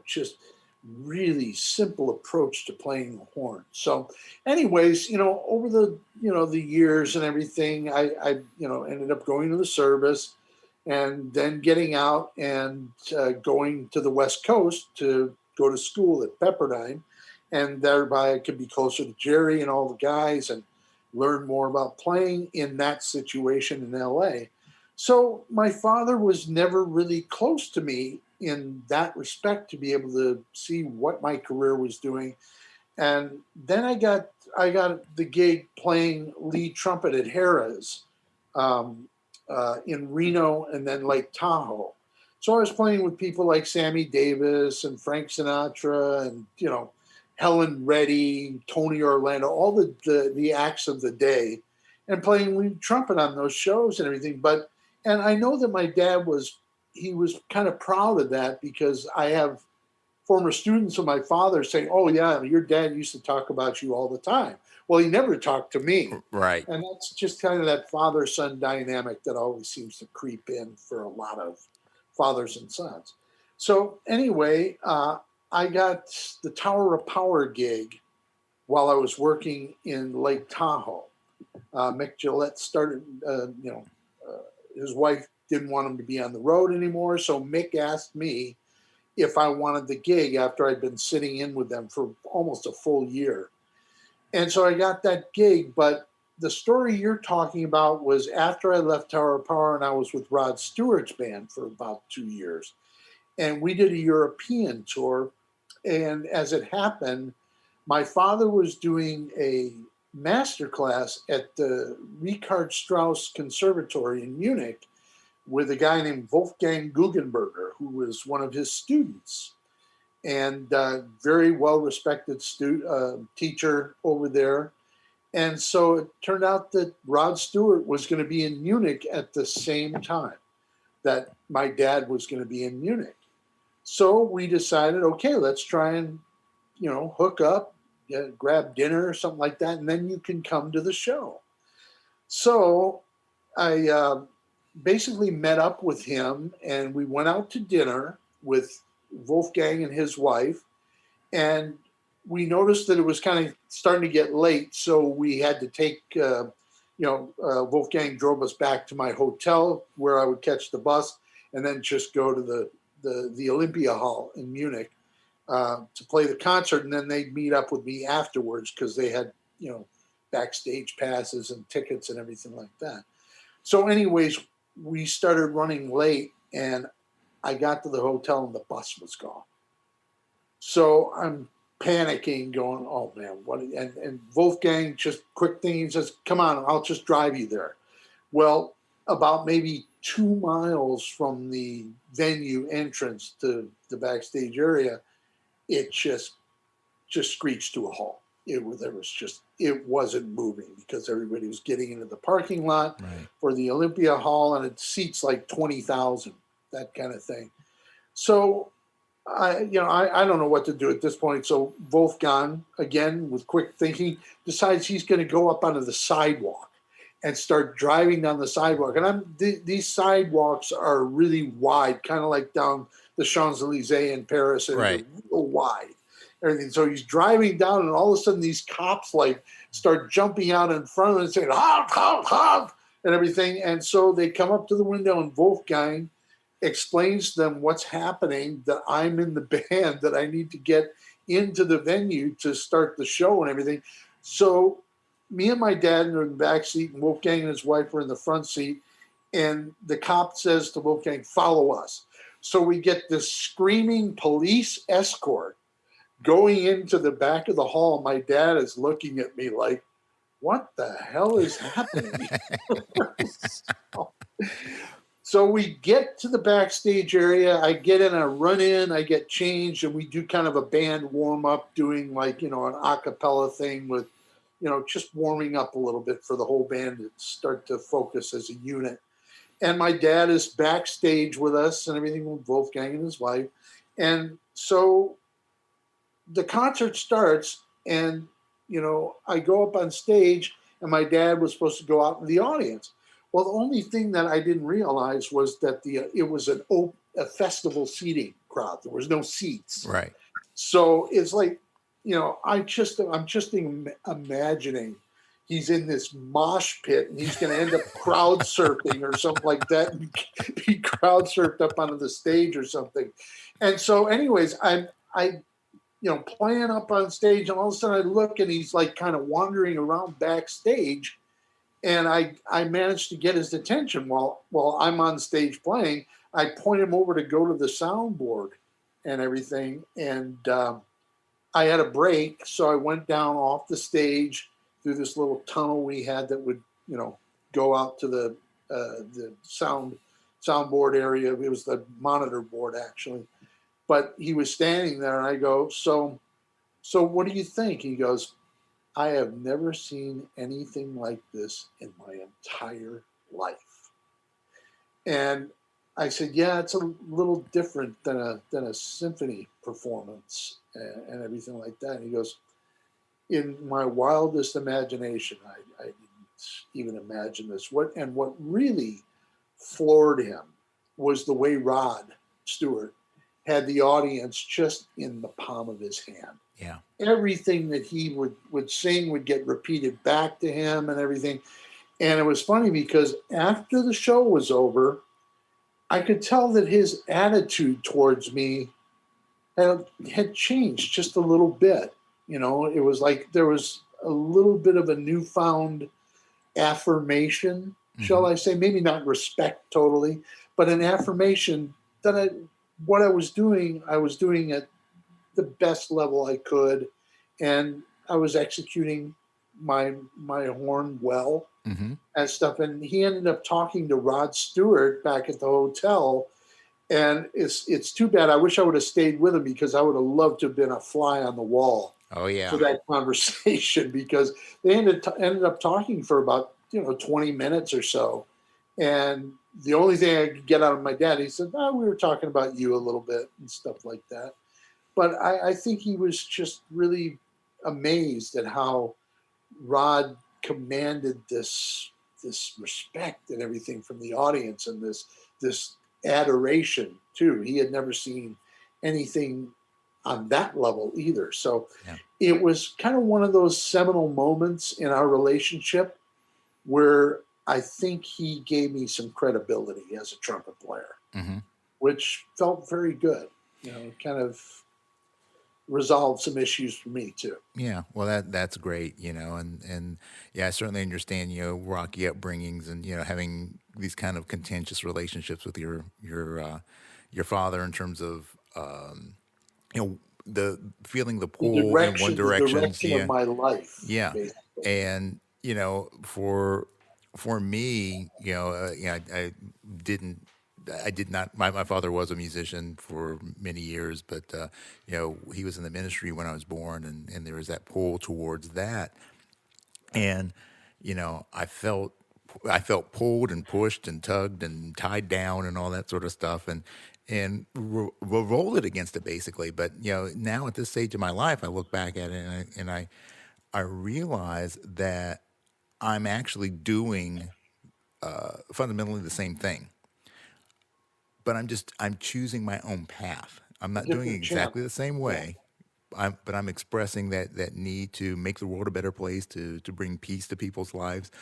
just really simple approach to playing the horn. So anyways, over the years and everything, I ended up going to the service, and then getting out and going to the West Coast to go to school at Pepperdine, and thereby I could be closer to Jerry and all the guys and learn more about playing in that situation in LA. So my father was never really close to me in that respect to be able to see what my career was doing. And then I got the gig playing lead trumpet at Harrah's in Reno and then Lake Tahoe. So I was playing with people like Sammy Davis and Frank Sinatra and Helen Reddy, Tony Orlando, all the acts of the day, and playing lead trumpet on those shows and everything. And I know that my dad was kind of proud of that, because I have former students of my father saying, "Oh yeah, your dad used to talk about you all the time." Well, he never talked to me. Right. And that's just kind of that father-son dynamic that always seems to creep in for a lot of fathers and sons. So anyway, I got the Tower of Power gig while I was working in Lake Tahoe. Mick Gillette started, his wife didn't want him to be on the road anymore. So Mick asked me if I wanted the gig after I'd been sitting in with them for almost a full year. And so I got that gig. But the story you're talking about was after I left Tower of Power and I was with Rod Stewart's band for about 2 years. And we did a European tour. And as it happened, my father was doing a master class at the Richard Strauss Conservatory in Munich with a guy named Wolfgang Guggenberger, who was one of his students, and very well-respected teacher over there. And so it turned out that Rod Stewart was going to be in Munich at the same time that my dad was going to be in Munich. So we decided, okay, let's try and, hook up, grab dinner or something like that, and then you can come to the show. So I basically met up with him, and we went out to dinner with Wolfgang and his wife, and we noticed that it was kind of starting to get late, so we had to take, Wolfgang drove us back to my hotel where I would catch the bus and then just go to the Olympia Hall in Munich to play the concert, and then they'd meet up with me afterwards because they had, backstage passes and tickets and everything like that. So anyways, we started running late, and I got to the hotel and the bus was gone. So I'm panicking, going, "Oh man, what?" And Wolfgang, just quick thing, he says, "Come on, I'll just drive you there." Well, about maybe 2 miles from the venue entrance to the backstage area, it just screeched to a halt. It wasn't moving because everybody was getting into the parking lot for the Olympia Hall, and it seats like 20,000, that kind of thing. So I don't know what to do at this point. So Wolfgang, again, with quick thinking, decides he's going to go up onto the sidewalk and start driving down the sidewalk. And these sidewalks are really wide, kind of like down the Champs-Élysées in Paris, and they're real wide. Everything. So he's driving down, and all of a sudden these cops start jumping out in front of him and saying, "Halt, halt, halt," and everything. And so they come up to the window, and Wolfgang explains to them what's happening, that I'm in the band, that I need to get into the venue to start the show and everything. So me and my dad are in the back seat, and Wolfgang and his wife are in the front seat. And the cop says to Wolfgang, "Follow us." So we get this screaming police escort going into the back of the hall. My dad is looking at me like, "What the hell is happening?" So we get to the backstage area. I get in, I run in, I get changed, and we do kind of a band warm up, doing an a cappella thing with, just warming up a little bit for the whole band to start to focus as a unit. And my dad is backstage with us and everything, with Wolfgang and his wife. And so the concert starts, and, I go up on stage, and my dad was supposed to go out in the audience. Well, the only thing that I didn't realize was that it was a festival seating crowd. There was no seats. Right. So it's like, I'm just imagining he's in this mosh pit, and he's going to end up crowd surfing or something like that, and be crowd surfed up onto the stage or something. And so anyways, I playing up on stage, and all of a sudden I look, and he's kind of wandering around backstage, And I managed to get his attention while I'm on stage playing. I point him over to go to the soundboard and everything. And I had a break, so I went down off the stage through this little tunnel we had that would, go out to the soundboard area. It was the monitor board actually, but he was standing there, and I go, so what do you think? He goes, I have never seen anything like this in my entire life. And I said, yeah, it's a little different than a symphony performance and everything like that. And he goes, in my wildest imagination, I didn't even imagine this. What really floored him was the way Rod Stewart had the audience just in the palm of his hand. Yeah. Everything that he would sing would get repeated back to him and everything. And it was funny because after the show was over, I could tell that his attitude towards me had changed just a little bit. It was like there was a little bit of a newfound affirmation, shall I say, maybe not respect totally, but an affirmation that what I was doing at the best level I could, and I was executing my horn well and stuff. And he ended up talking to Rod Stewart back at the hotel, and it's too bad. I wish I would have stayed with him, because I would have loved to have been a fly on the wall. Oh yeah. For that conversation, because they ended up talking for about 20 minutes or so, and the only thing I could get out of my dad, he said, we were talking about you a little bit and stuff like that. But I think he was just really amazed at how Rod commanded this respect and everything from the audience, and this adoration too. He had never seen anything on that level either. So It was kind of one of those seminal moments in our relationship where I think he gave me some credibility as a trumpet player, which felt very good. Kind of resolved some issues for me too. Yeah, well, that's great, and yeah, I certainly understand, rocky upbringings and having these kind of contentious relationships with your father in terms of the feeling the pull in one direction. The direction of my life. Yeah, basically. and for me, I didn't. I did not. My father was a musician for many years, but he was in the ministry when I was born, and there was that pull towards that, and I felt pulled and pushed and tugged and tied down and all that sort of stuff, and revolted against it basically. But now at this stage of my life, I look back at it and I realize that I'm actually doing fundamentally the same thing, but I'm choosing my own path. I'm not doing it exactly the same way. But I'm expressing that need to make the world a better place, to bring peace to people's lives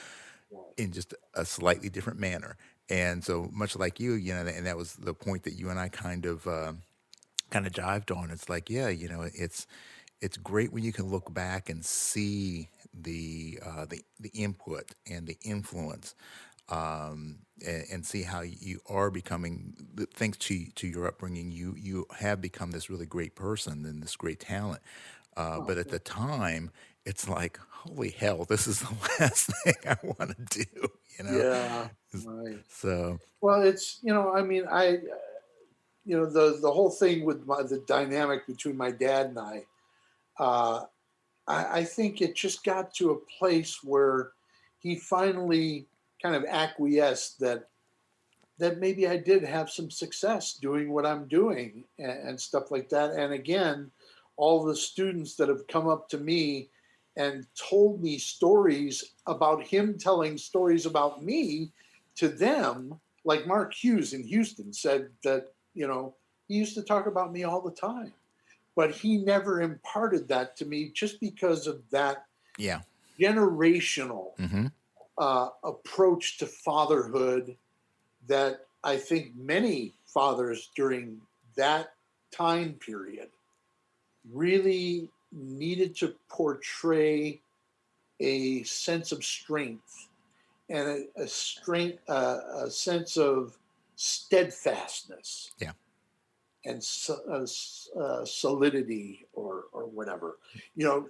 in just a slightly different manner. And so much like you, and that was the point that you and I kind of jived on. It's like, yeah, it's great when you can look back and see the input and the influence, and see how you are becoming, thanks to your upbringing, you have become this really great person and this great talent. But at the time, it's like, holy hell, this is the last thing I want to do. Yeah. Right. So Well, it's the whole thing with the dynamic between my dad and uh, I think it just got to a place where he finally kind of acquiesced that maybe I did have some success doing what I'm doing and stuff like that. And again, all the students that have come up to me and told me stories about him telling stories about me to them, like Mark Hughes in Houston said that, he used to talk about me all the time, but he never imparted that to me just because of that yeah. generational hmm approach to fatherhood that I think many fathers during that time period really needed to portray a sense of strength and a strength, a sense of steadfastness Yeah. and solidity or whatever, you know.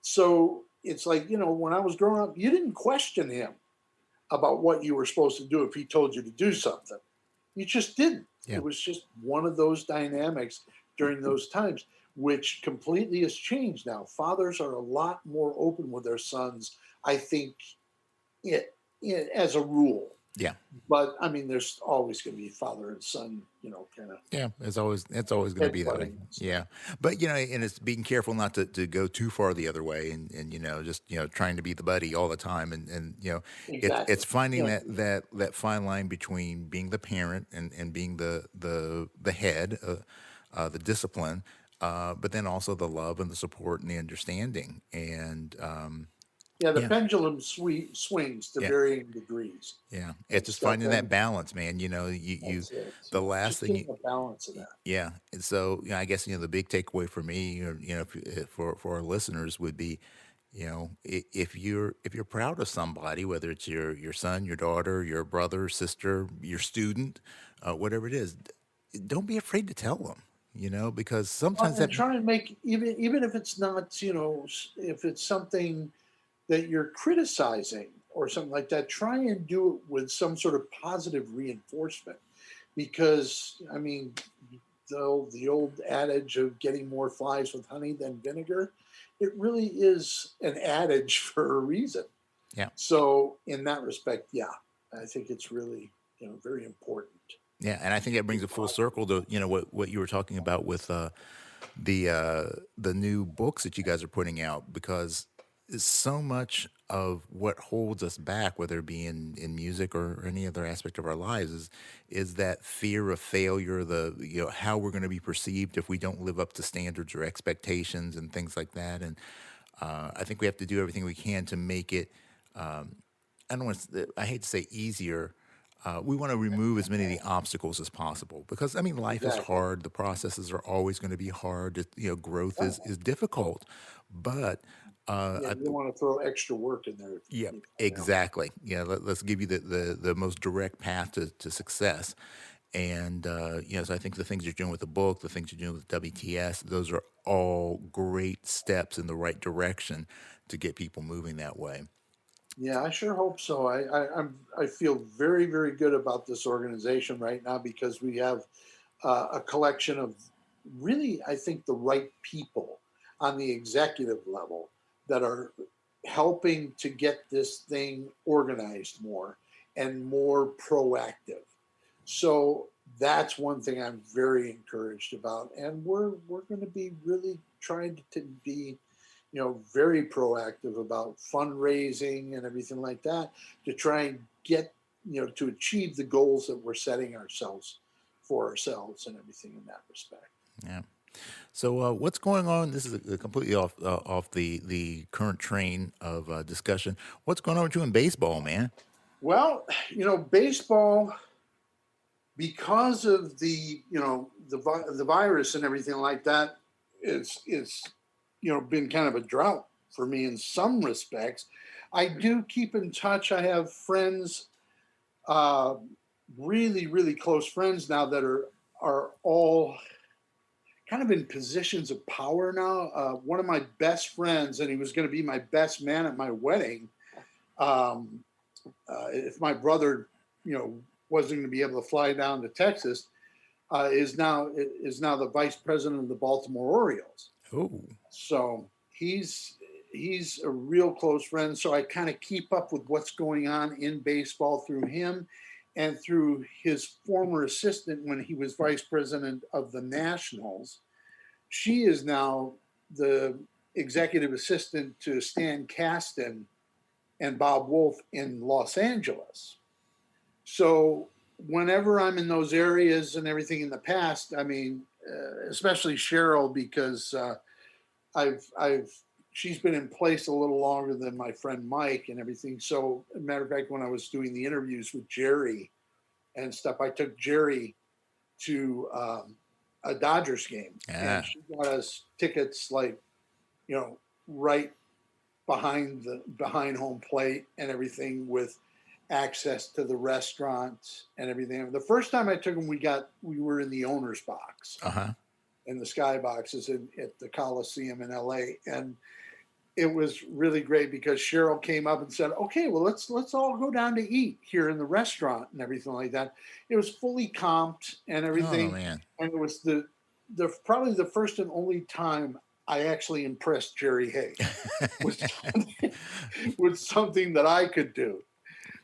So it's like, you know, when I was growing up, you didn't question him about what you were supposed to do if he told you to do something. You just didn't. Yeah. It was just one of those dynamics during those times, which completely has changed now. Fathers are a lot more open with their sons, I think, it as a rule. Yeah. But I mean, there's always going to be father and son, you know, kind of Yeah, it's always going to be that way. headbutting and stuff. Yeah, but and it's being careful not to go too far the other way, and just trying to be the buddy all the time, and it's Exactly. finding Yeah. that fine line between being the parent and being the head, the discipline, but then also the love and the support and the understanding, and Yeah. The yeah, pendulum swings to yeah. varying degrees Yeah, and it's just stuff. finding that And balance, man. that's it. The It's last just thing you, getting a balance of that. yeah. And so, I guess, the big takeaway for me, or, for our listeners would be, if you're proud of somebody, whether it's your son, your daughter, your brother, sister, your student, whatever it is, don't be afraid to tell them, because sometimes And that, try and make, even if it's not, you know, if it's something that you're criticizing or something like that, try and do it with some sort of positive reinforcement. Because I mean, the old adage of getting more flies with honey than vinegar, it really is an adage for a reason. yeah. So in that respect, yeah, I think it's really, you know, very important. Yeah, and I think that brings it full circle to what you were talking about with the new books that you guys are putting out, because so much of what holds us back, whether it be in music or any other aspect of our lives, is that fear of failure, the how we're going to be perceived if we don't live up to standards or expectations and things like that. And I think we have to do everything we can to make it. I don't want to. I hate to say easier. We want to remove as many of the obstacles as possible, because I mean life is Exactly. hard. The processes are always going to be hard. Growth Yeah, is difficult, but yeah, you don't want to throw extra work in there if yeah, you can, you know. exactly. Yeah, let's give you the most direct path to success. And so I think the things you're doing with the book, the things you're doing with WTS, those are all great steps in the right direction to get people moving that way. Yeah, I sure hope so. I feel very very good about this organization right now because we have a collection of really, I think, the right people on the executive level that are helping to get this thing organized more and more proactive. So that's one thing I'm very encouraged about, and we're going to be really trying to be, you know, very proactive about fundraising and everything like that to try and get, you know, to achieve the goals that we're setting ourselves for ourselves and everything in that respect. Yeah. So what's going on? This is completely off the current train of discussion. What's going on with you in baseball, man? Well, you know, baseball, because of the, you know, the virus and everything like that, it's you know, been kind of a drought for me in some respects. I do keep in touch. I have friends, uh, really really close friends now that are all kind of in positions of power now. One of my best friends, and he was going to be my best man at my wedding. Um, if my brother, you know, wasn't going to be able to fly down to Texas, is now the vice president of the Baltimore Orioles. Oh, So he's a real close friend. So I kind of keep up with what's going on in baseball through him and through his former assistant when he was vice president of the Nationals. She is now the executive assistant to Stan Kasten and Bob Wolf in Los Angeles. So whenever I'm in those areas and everything in the past, I mean, especially Cheryl, because I've she's been in place a little longer than my friend Mike and everything. So, as a matter of fact, when I was doing the interviews with Jerry and stuff, I took Jerry to a Dodgers game, and yeah, she got us tickets, like, you know, right behind home plate and everything, with access to the restaurants and everything. The first time I took him, we were in the owner's box, Uh-huh. in the sky boxes at the Coliseum in LA. And it was really great because Cheryl came up and said, okay, well, let's all go down to eat here in the restaurant and everything like that. It was fully comped and Oh everything. man. And it was the probably the first and only time I actually impressed Jerry Hay with something, with something that I could do.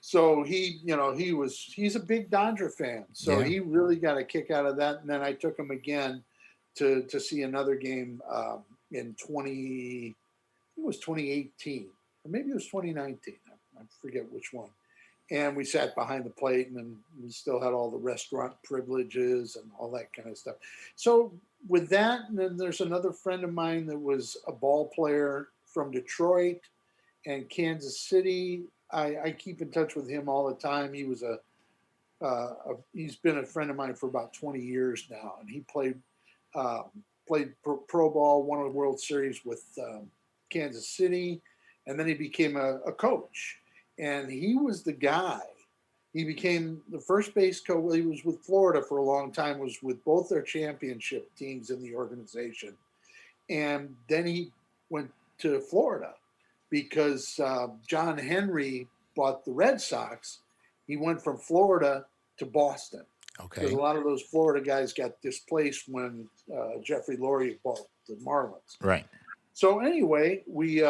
So he's a big Dodger fan. So Yeah. he really got a kick out of that. And then I took him again to see another game in 2018, or maybe it was 2019. I forget which one. And we sat behind the plate, and then we still had all the restaurant privileges and all that kind of stuff. So with that, and then there's another friend of mine that was a ball player from Detroit and Kansas City. I keep in touch with him all the time. He was he's been a friend of mine for about 20 years now, and he played pro ball, won a World Series with Kansas City, and then he became a coach. And he was the guy. He became the first base coach. He was with Florida for a long time, was with both their championship teams in the organization. And then he went to Florida because John Henry bought the Red Sox. He went from Florida to Boston. Because Okay. a lot of those Florida guys got displaced when Jeffrey Lurie bought the Marlins. Right. So anyway, we've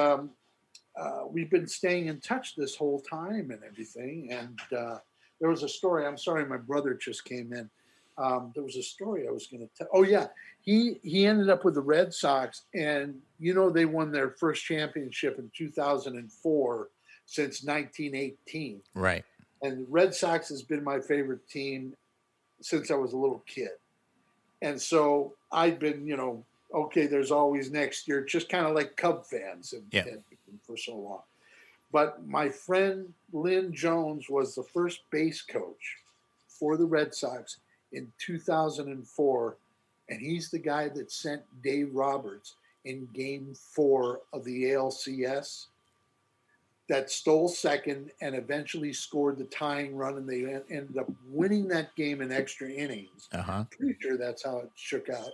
been staying in touch this whole time and everything. And there was a story. I'm sorry, my brother just came in. There was a story I was going to tell. Oh yeah, he ended up with the Red Sox, and they won their first championship in 2004 since 1918. Right. And the Red Sox has been my favorite team since I was a little kid. And so I've been, okay, there's always next year, just kind of like Cub fans Yeah. and for so long. But my friend Lynn Jones was the first base coach for the Red Sox in 2004. And he's the guy that sent Dave Roberts in game 4 of the ALCS, that stole second and eventually scored the tying run, and they ended up winning that game in extra innings. Uh-huh. Pretty sure that's how it shook out.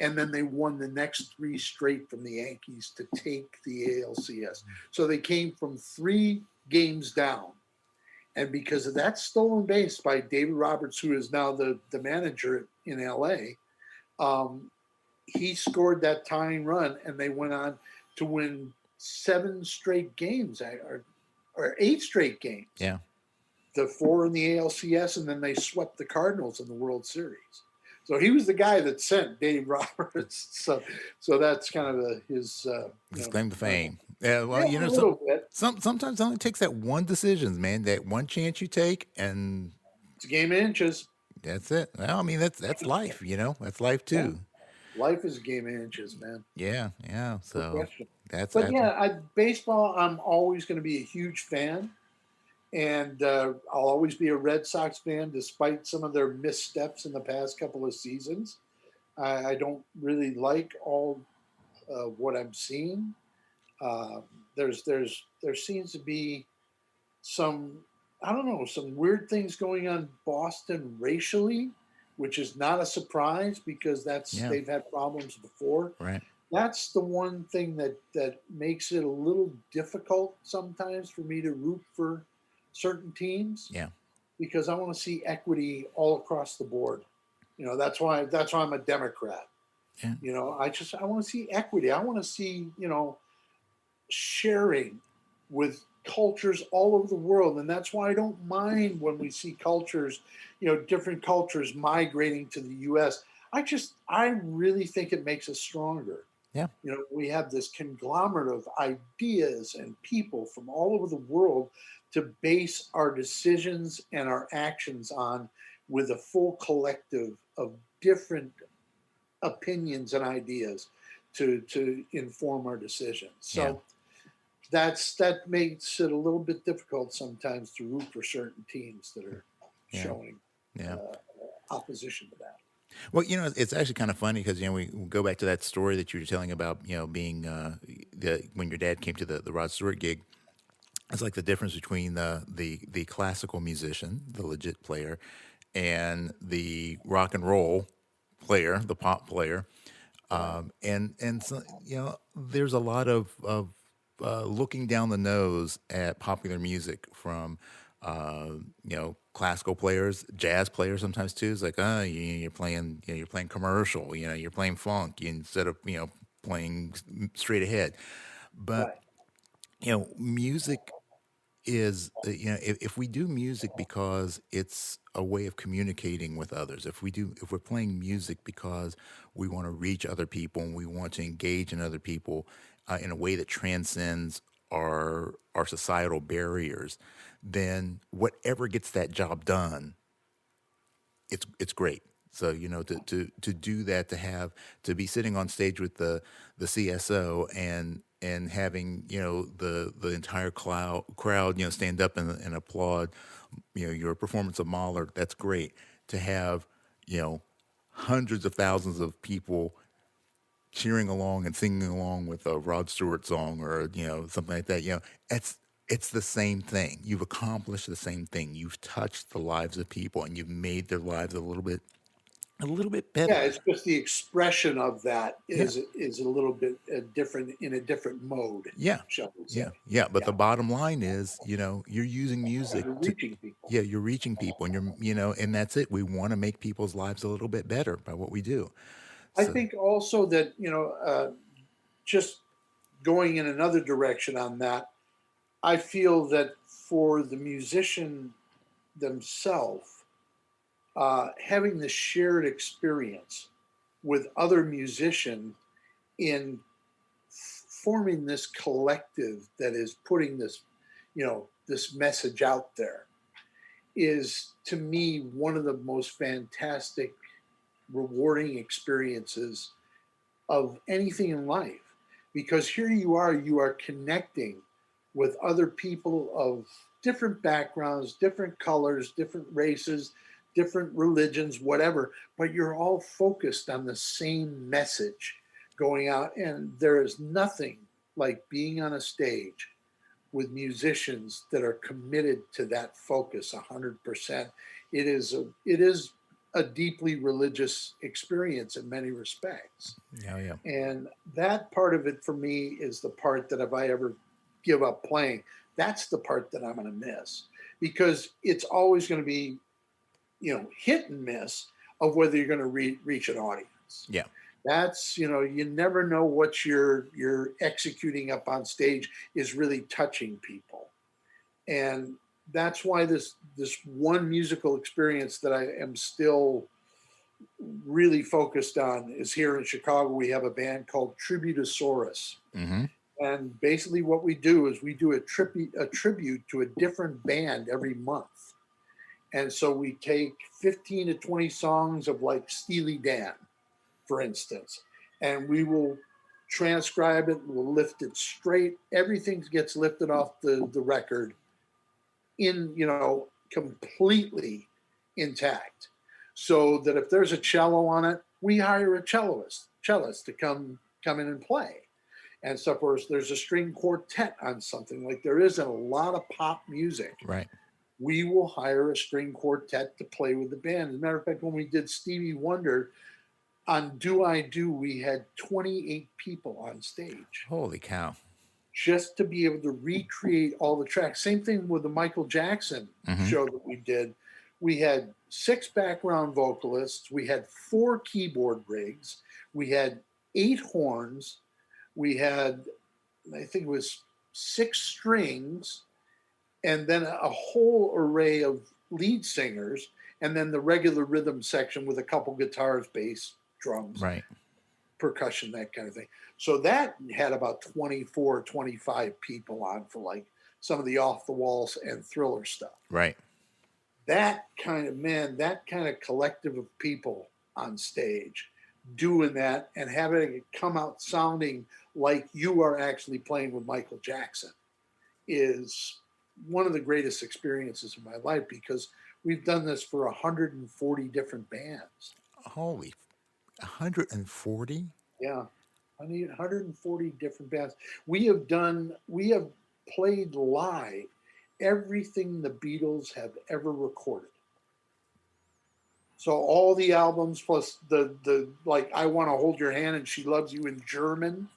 And then they won the next 3 straight from the Yankees to take the ALCS. So they came from 3 games down. And because of that stolen base by David Roberts, who is now the manager in LA, he scored that tying run, and they went on to win 7 straight games, or 8 straight games. Yeah. The 4 in the ALCS, and then they swept the Cardinals in the World Series. So he was the guy that sent Dave Roberts. So that's kind of his claim to fame. Yeah. Well, a little bit. sometimes it only takes that one decision, man. That one chance you take, and It's a game of inches. that's it. Well, I mean, that's life. That's life too. Life is a game of inches, man. Yeah. Yeah. No So question. that's But yeah, baseball, I'm always going to be a huge fan. And I'll always be a Red Sox fan, despite some of their missteps in the past couple of seasons. I don't really like all what I'm seeing. There seems to be some, I don't know, some weird things going on in Boston racially, which is not a surprise because they've had problems before. right. That's the one thing that makes it a little difficult sometimes for me to root for certain teams. Yeah. Because I want to see equity all across the board. That's why I'm a Democrat. Yeah. I want to see equity. I want to see, sharing with cultures all over the world. And that's why I don't mind when we see cultures, different cultures migrating to the US. I really think it makes us stronger. Yeah. We have this conglomerate of ideas and people from all over the world to base our decisions and our actions on, with a full collective of different opinions and ideas to inform our decisions. So that makes it a little bit difficult sometimes to root for certain teams that are showing opposition to that. Well, it's actually kind of funny because we go back to that story that you were telling about, being when your dad came to the Rod Stewart gig. It's like the difference between the classical musician, the legit player, and the rock and roll player, the pop player. Right. And so, there's a lot of looking down the nose at popular music from uh, classical players, jazz players sometimes too. It's like, you're playing, you're playing commercial, you're playing funk instead of playing straight ahead. But Right. music is if we do music because it's a way of communicating with others, if we're playing music because we want to reach other people and we want to engage in other people in a way that transcends our societal barriers, then whatever gets that job done, it's great. So to do that, to be sitting on stage with the CSO and having the entire crowd stand up and applaud your performance of Mahler. That's great. To have you know hundreds of thousands of people cheering along and singing along with a Rod Stewart song or something like that. It's the same thing. You've accomplished the same thing. You've touched the lives of people and you've made their lives a little bit Yeah, better. it's just the expression of that Yeah. is a little bit different in a different mode, Yeah. shall we Yeah. say? Yeah. But Yeah, the bottom line is, you're using music you're to, reaching people. yeah, you're reaching people and and that's it. We want to make people's lives a little bit better by what we do. I So, think also that just going in another direction on that, I feel that for the musician themselves, having the shared experience with other musicians in forming this collective that is putting this message out there is to me one of the most fantastic rewarding experiences of anything in life, because here you are connecting with other people of different backgrounds, different colors, different races, different religions, whatever, but you're all focused on the same message going out. And there is nothing like being on a stage with musicians that are committed to that focus 100%. It is a deeply religious experience in many respects. yeah, yeah. And that part of it for me is the part that if I ever give up playing, that's the part that I'm going to miss, because it's always going to be, hit and miss of whether you're going to reach an audience. Yeah. That's, you never know what you're executing up on stage is really touching people. And that's why this one musical experience that I am still really focused on is here in Chicago. We have a band called Tributosaurus. Mm-hmm. And basically what we do is we do a tribute to a different band every month. And so we take 15 to 20 songs of like Steely Dan, for instance, and we will transcribe it, we'll lift it straight. Everything gets lifted off the record in, completely intact. So that if there's a cello on it, we hire a cellist to come in and play. And suppose there's a string quartet on something like there is in a lot of pop music, Right. we will hire a string quartet to play with the band. As a matter of fact, when we did Stevie Wonder on Do I Do, we had 28 people on stage Holy cow. just to be able to recreate all the tracks. Same thing with the Michael Jackson Mm-hmm. show that we did. We had 6 background vocalists, we had 4 keyboard rigs, we had 8 horns, we had, I think it was 6 strings, and then a whole array of lead singers, and then the regular rhythm section with a couple guitars, bass, drums, Right. percussion, that kind of thing. So that had about 24, 25 people on for like some of the off the walls and thriller stuff. Right. That kind of collective of people on stage doing that and having it come out sounding like you are actually playing with Michael Jackson is one of the greatest experiences of my life, because we've done this for 140 different bands. Holy 140? Yeah. 140 different bands. We have played live everything the Beatles have ever recorded. So all the albums plus the like I Want to Hold Your Hand and She Loves You in German,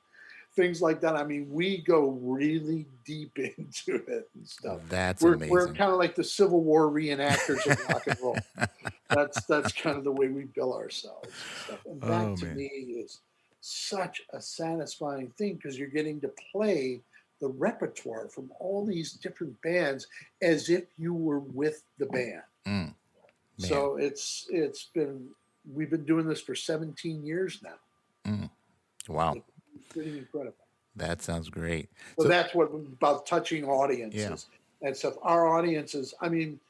things like that. I mean, we go really deep into it and stuff. That's We're amazing. kind of like the Civil War reenactors of rock and roll. That's kind of the way we bill ourselves and stuff. And that Oh to man. me is such a satisfying thing because you're getting to play the repertoire from all these different bands as if you were with the band. Mm, man. So it's been we've been doing this for 17 years now. Mm, wow. It's pretty incredible. That sounds great. So So that's what about touching yeah. audiences and stuff. Our audiences, I mean,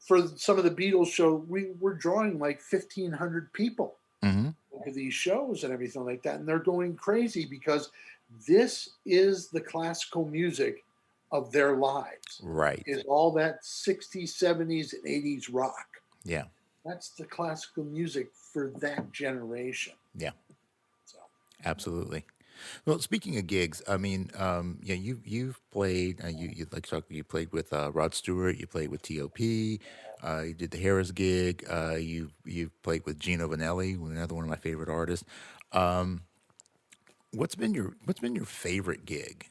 for some of the Beatles show, we're drawing like 1,500 people Hmm. to these shows and everything like that, and they're going crazy because this is the classical music of their lives. Right. Is all that 60s, 70s, and 80s rock. Yeah. That's the classical music for that generation. Yeah. So Absolutely. Well, speaking of gigs, I mean, yeah, you've played. You like talk. You played with Rod Stewart. You played with T.O.P. You did the Harris gig. You've played with Gino Vanelli, another one of my favorite artists. Um, what's been your favorite gig?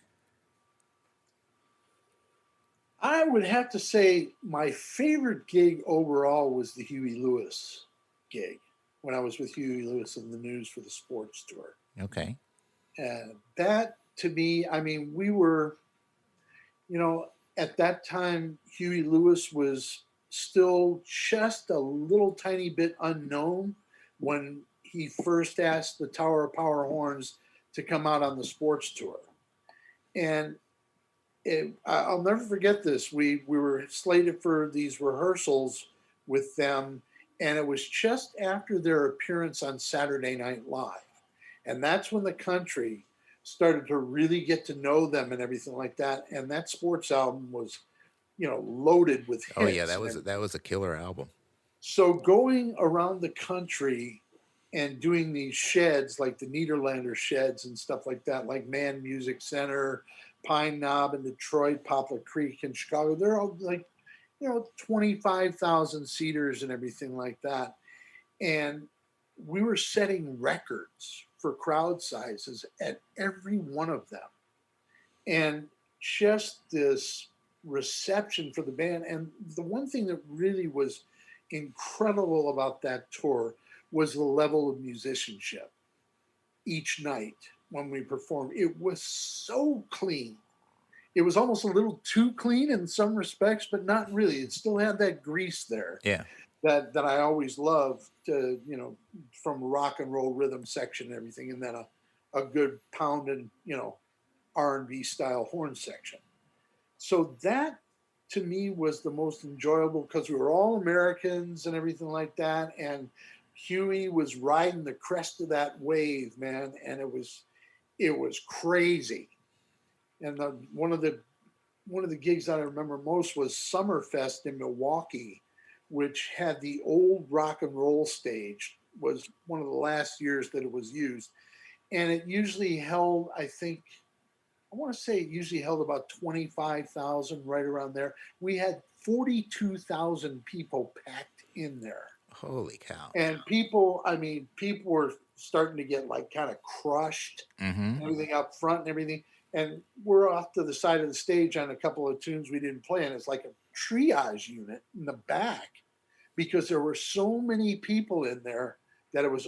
I would have to say my favorite gig overall was the Huey Lewis gig when I was with Huey Lewis in the News for the Sports Tour. Okay. And that to me, I mean, we were, you know, at that time, Huey Lewis was still just a little tiny bit unknown when he first asked the Tower of Power Horns to come out on the sports tour. And I'll never forget this. We were slated for these rehearsals with them, and it was just after their appearance on Saturday Night Live, and that's when the country started to really get to know them and everything like that. And that sports album was, loaded with Oh yeah, hits. that was a killer album. So going around the country and doing these sheds like the Nederlander sheds and stuff like that, like Man Music Center, Pine Knob in Detroit, Poplar Creek in Chicago, they're all like, 25,000 seaters and everything like that. And we were setting records for crowd sizes at every one of them. And just this reception for the band. And the one thing that really was incredible about that tour was the level of musicianship each night when we performed. It was so clean. It was almost a little too clean in some respects, but not really. It still had that grease there Yeah. that I always loved, from rock and roll rhythm section and everything, and then a good pounding, R&B style horn section. So that to me was the most enjoyable because we were all Americans and everything like that, and Huey was riding the crest of that wave, man, and it was crazy. And one of the gigs that I remember most was Summerfest in Milwaukee, which had the old rock and roll stage. Was one of the last years that it was used, and it usually held, I want to say it usually held about 25,000, right around there. We had 42,000 people packed in there. Holy cow. And people were starting to get like kind of crushed, Mm-hmm. everything up front and everything. And we're off to the side of the stage on a couple of tunes we didn't play. And it's like a triage unit in the back because there were so many people in there that it was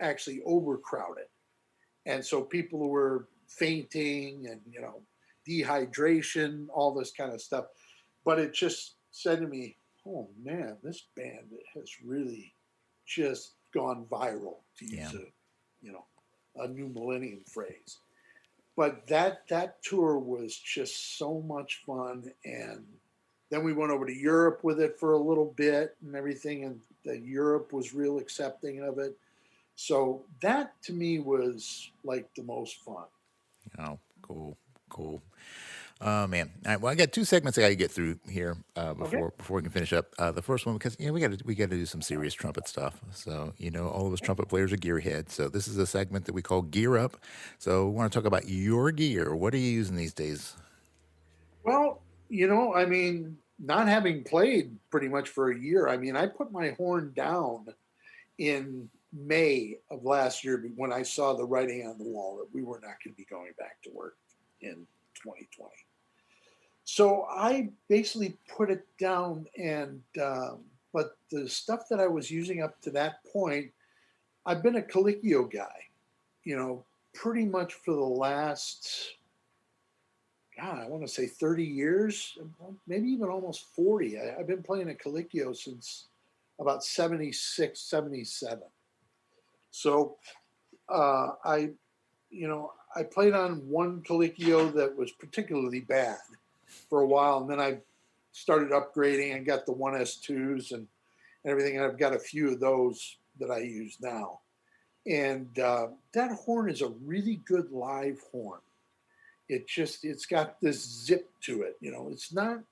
actually overcrowded. And so people were fainting and, dehydration, all this kind of stuff. But it just said to me, oh man, this band has really just gone viral, to use a new millennium phrase. But that tour was just so much fun. And then we went over to Europe with it for a little bit and everything, and Europe was real accepting of it. So that to me was like the most fun. Oh, cool, cool. Oh man. All right, well, I got two segments I got to get through here Okay. before we can finish up. The first one, because we got to do some serious trumpet stuff. So all of us trumpet players are gearheads. So this is a segment that we call Gear Up. So we want to talk about your gear. What are you using these days? Well, I mean, not having played pretty much for a year, I mean, I put my horn down in May of last year when I saw the writing on the wall that we were not going to be going back to work in 2020. So I basically put it down, and but the stuff that I was using up to that point, I've been a Colicchio guy, you know, pretty much for the last, God, I want to say 30 years, maybe even almost 40. I've been playing a Colicchio since about 76, 77. So I, I played on one Colicchio that was particularly bad for a while, and then I started upgrading and got the 1S2s and everything. And I've got a few of those that I use now. And that horn is a really good live horn. It's got this zip to it. It's not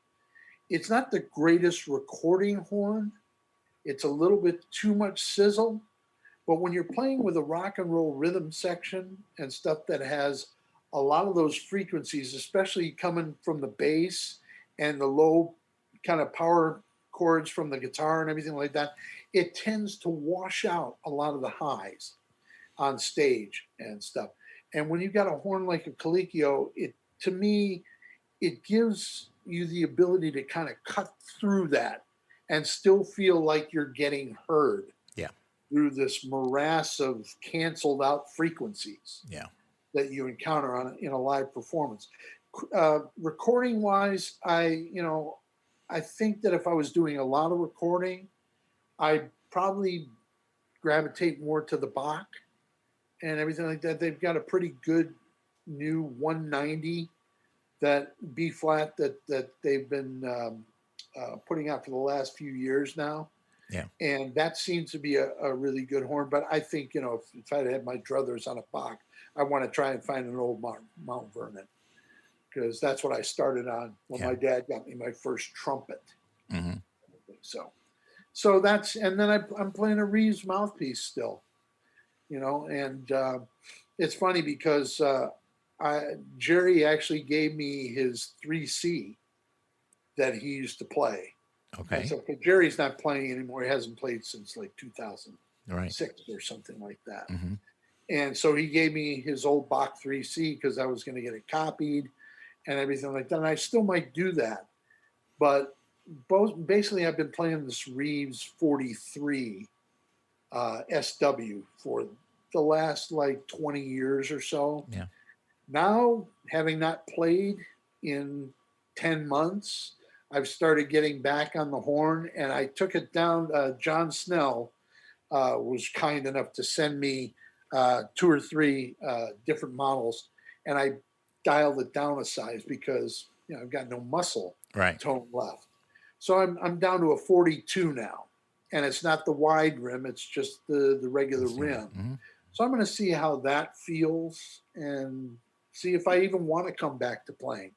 the greatest recording horn. It's a little bit too much sizzle. But when you're playing with a rock and roll rhythm section and stuff that has a lot of those frequencies, especially coming from the bass and the low kind of power chords from the guitar and everything like that, it tends to wash out a lot of the highs on stage and stuff. And when you got a horn like a Colicchio, to me, it gives you the ability to kind of cut through that and still feel like you're getting heard Yeah. through this morass of canceled out frequencies Yeah. that you encounter in a live performance. Recording wise, I think that if I was doing a lot of recording, I'd probably gravitate more to the Bach and everything like that. They've got a pretty good new 190 that B flat that they've been putting out for the last few years now. Yeah. And that seems to be a really good horn. But I think, if I'd had my druthers on a Bach, I want to try and find an old Mount Vernon, because that's what I started on when Yeah. my dad got me my first trumpet. Hmm. So and then I'm playing a Reeves mouthpiece still, and it's funny because Jerry actually gave me his 3C that he used to play. And Okay. so Jerry's not playing anymore. He hasn't played since like 2006 Right. or something like that. Hmm. And so he gave me his old Bach 3C because I was going to get it copied and everything like that. And I still might do that. But basically, I've been playing this Reeves 43 SW for the last like 20 years or so. Yeah. Now, having not played in 10 months, I've started getting back on the horn, and I took it down. John Snell was kind enough to send me two or three different models, and I dialed it down a size because I've got no muscle Right. tone left. So I'm down to a 42 now, and it's not the wide rim; it's just the regular rim. Hmm. So I'm going to see how that feels and see if I even want to come back to playing.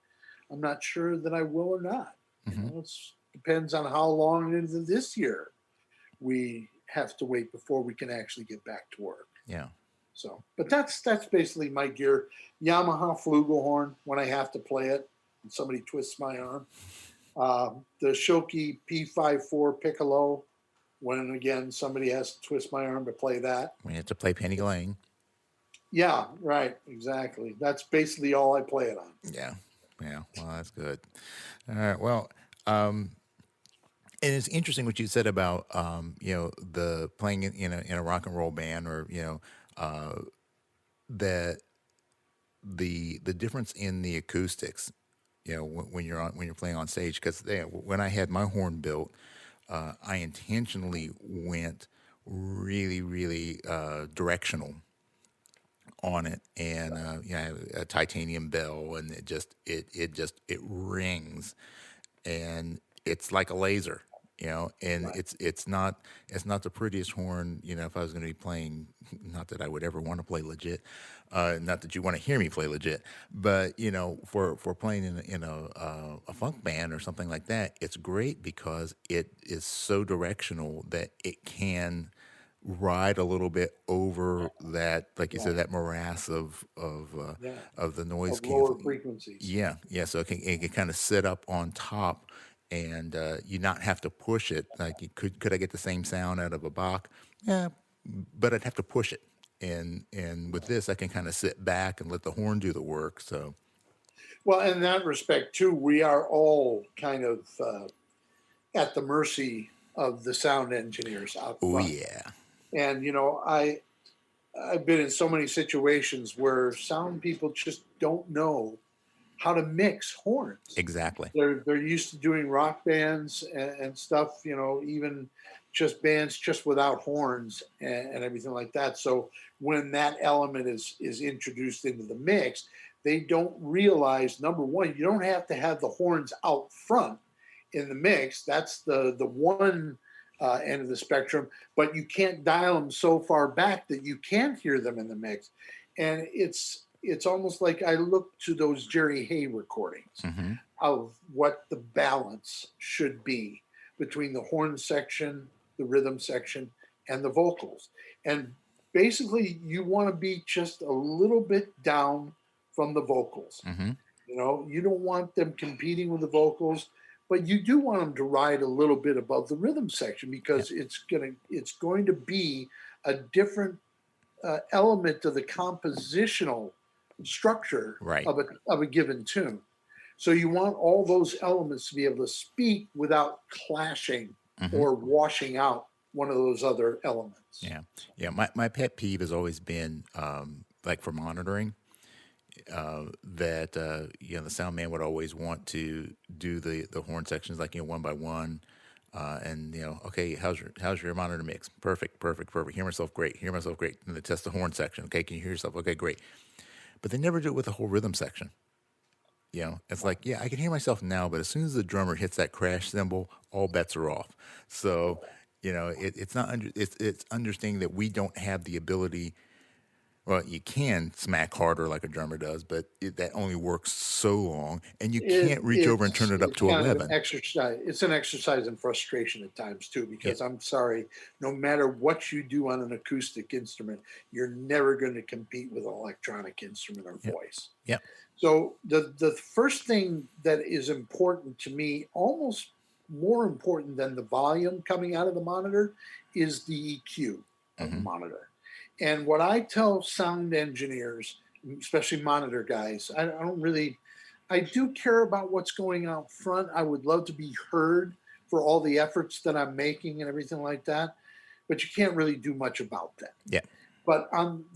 I'm not sure that I will or not. Hmm. It depends on how long into this year we have to wait before we can actually get back to work. Yeah. So, but that's basically my gear. Yamaha flugelhorn when I have to play it and somebody twists my arm. The Shoki P54 piccolo when again somebody has to twist my arm to play that. We have to play Penny Lane. Yeah, right, exactly. That's basically all I play it on. Yeah. Yeah. Well, that's good. All right. Well, and it's interesting what you said about the playing in a rock and roll band, or that the difference in the acoustics, when you're playing on stage. Because when I had my horn built, I intentionally went really, really directional on it, and I have a titanium bell, and it rings, and it's like a laser, and Right. it's not the prettiest horn, if I was going to be playing. Not that I would ever want to play legit, not that you want to hear me play legit, but for playing in a funk band or something like that, it's great because it is so directional that it can ride a little bit over that, like you Yeah, said, that morass yeah, of the noise of lower canceling. frequencies. Yeah, yeah. So it can kind of sit up on top, and you not have to push it. Like, could I get the same sound out of a Bach? Yeah, but I'd have to push it. And with this, I can kind of sit back and let the horn do the work. So, Well, in that respect too, we are all kind of at the mercy of the sound engineers out oh front. yeah, And I've been in so many situations where sound people just don't know how to mix horns. exactly. They're used to doing rock bands and stuff, even just bands just without horns and everything like that. So when that element is introduced into the mix, they don't realize, number one, you don't have to have the horns out front in the mix. That's the one end of the spectrum, but you can't dial them so far back that you can't hear them in the mix. And it's almost like I look to those Jerry Hay recordings Hmm. of what the balance should be between the horn section, the rhythm section, and the vocals. And basically, you want to be just a little bit down from the vocals. Hmm. You don't want them competing with the vocals, but you do want them to ride a little bit above the rhythm section Yeah, because it's going to be a different element of the compositional structure right. of a given tune. So you want all those elements to be able to speak without clashing Hmm. or washing out one of those other elements. Yeah, yeah. My pet peeve has always been like for monitoring. That the sound man would always want to do the horn sections like one by one, and okay, how's your monitor mix? Perfect, perfect, perfect. Hear myself great. Hear myself great. And they test the horn section. Okay, can you hear yourself? Okay, great. But they never do it with the whole rhythm section. It's like, yeah, I can hear myself now, but as soon as the drummer hits that crash cymbal, all bets are off. So it's not it's understanding that we don't have the ability. Well, you can smack harder like a drummer does, but that only works so long, and you it, can't reach over and it's turn it up it's to kind of an 11. exercise. It's an exercise in frustration at times too, Yeah, because I'm sorry, no matter what you do on an acoustic instrument, you're never going to compete with an electronic instrument or yeah, voice. yeah. So the first thing that is important to me, almost more important than the volume coming out of the monitor, is the EQ of the Hmm. monitor. And what I tell sound engineers, especially monitor guys, I do care about what's going out front. I would love to be heard for all the efforts that I'm making and everything like that, but you can't really do much about that. Yeah. But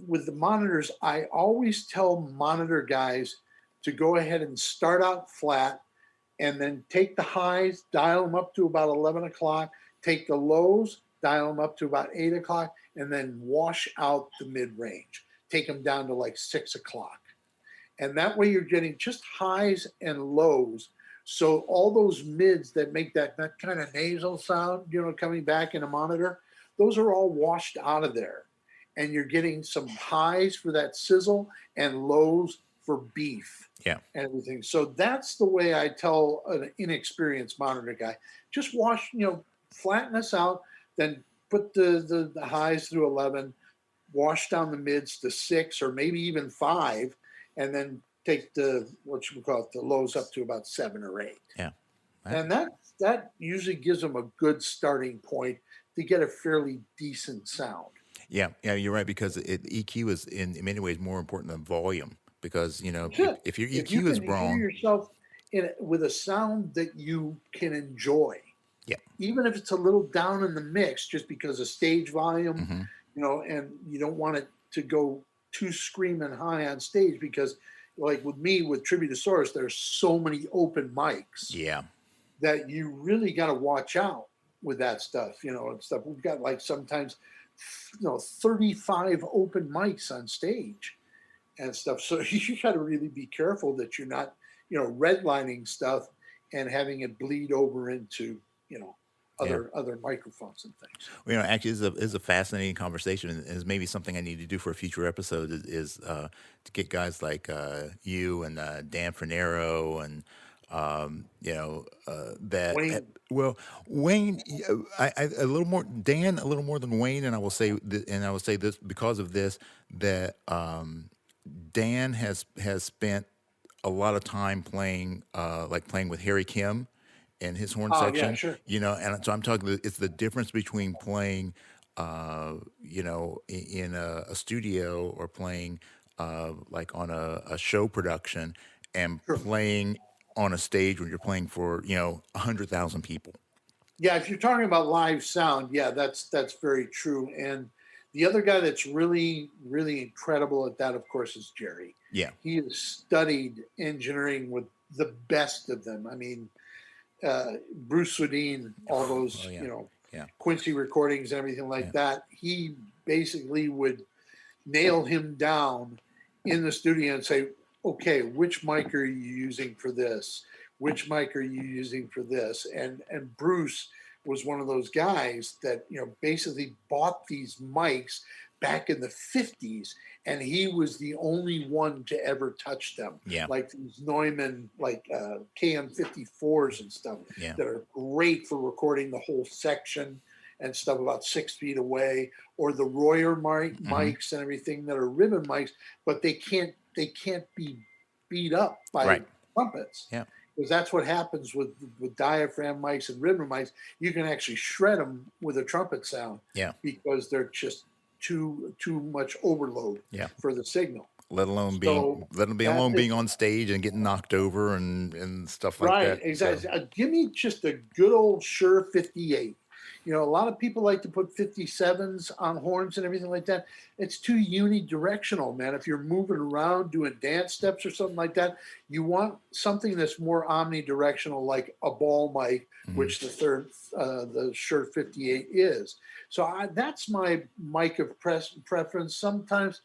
with the monitors, I always tell monitor guys to go ahead and start out flat and then take the highs, dial them up to about 11 o'clock, take the lows, dial them up to about 8 o'clock, and then wash out the mid range. Take them down to like 6 o'clock. And that way you're getting just highs and lows. So all those mids that make that kind of nasal sound, coming back in a monitor, those are all washed out of there. And you're getting some highs for that sizzle and lows for beef Yeah. and everything. So that's the way I tell an inexperienced monitor guy. Just wash, flatten us out, then put the highs through 11, wash down the mids to 6 or maybe even 5, and then take the what you would call it, the lows up to about 7 or 8. Yeah. And that usually gives them a good starting point to get a fairly decent sound. Yeah, yeah, you're right because EQ is in many ways more important than volume because Yeah. if your If you EQ is can hear wrong, yourself with a sound that you can enjoy, yeah, even if it's a little down in the mix, just because of stage volume, hmm, and you don't want it to go too screaming high on stage because, like with me with Tributosaurus, there's so many open mics yeah, that you really got to watch out with that stuff, and stuff. We've got like sometimes, 35 open mics on stage and stuff. So you got to really be careful that you're not, redlining stuff and having it bleed over into, yeah. other microphones and things. Well, actually, is a fascinating conversation, and is maybe something I need to do for a future episode. Is to get guys like you and Dan Fernero and That Wayne. well, Wayne, I a little more Dan, a little more than Wayne, and I will say this because of this that Dan has spent a lot of time playing playing with Harry Kim and his horn Oh yeah, section, sure. and so I'm talking. It's the difference between playing, in a studio or playing like on a show production and Sure. playing on a stage when you're playing for 100,000 people. Yeah, if you're talking about live sound, yeah, that's very true. And the other guy that's really, really incredible at that, of course, is Jerry. Yeah, He has studied engineering with the best of them. I mean, Bruce Swedien, all oh those, yeah, yeah, Quincy recordings and everything yeah, like that. He basically would nail him down in the studio and say, okay, which mic are you using for this? Which mic are you using for this? And Bruce was one of those guys that basically bought these mics back in the 50s, and he was the only one to ever touch them, yeah, like these Neumann KM54s and stuff yeah. that are great for recording the whole section and stuff about 6 feet away, or the Royer Hmm. mics and everything that are ribbon mics, but they can't be beat up by Right. trumpets, Yeah, because that's what happens with diaphragm mics and ribbon mics. You can actually shred them with a trumpet sound yeah, because they're just too much overload yeah. for the signal. So Let that alone is being on stage and getting knocked over and stuff like right, that. So exactly. Give me just a good old Shure 58. A lot of people like to put 57s on horns and everything like that. It's too unidirectional, man. If you're moving around doing dance steps or something like that, you want something that's more omnidirectional, like a ball mic, mhm. which the Shure 58 is. So that's my mic of preference. Sometimes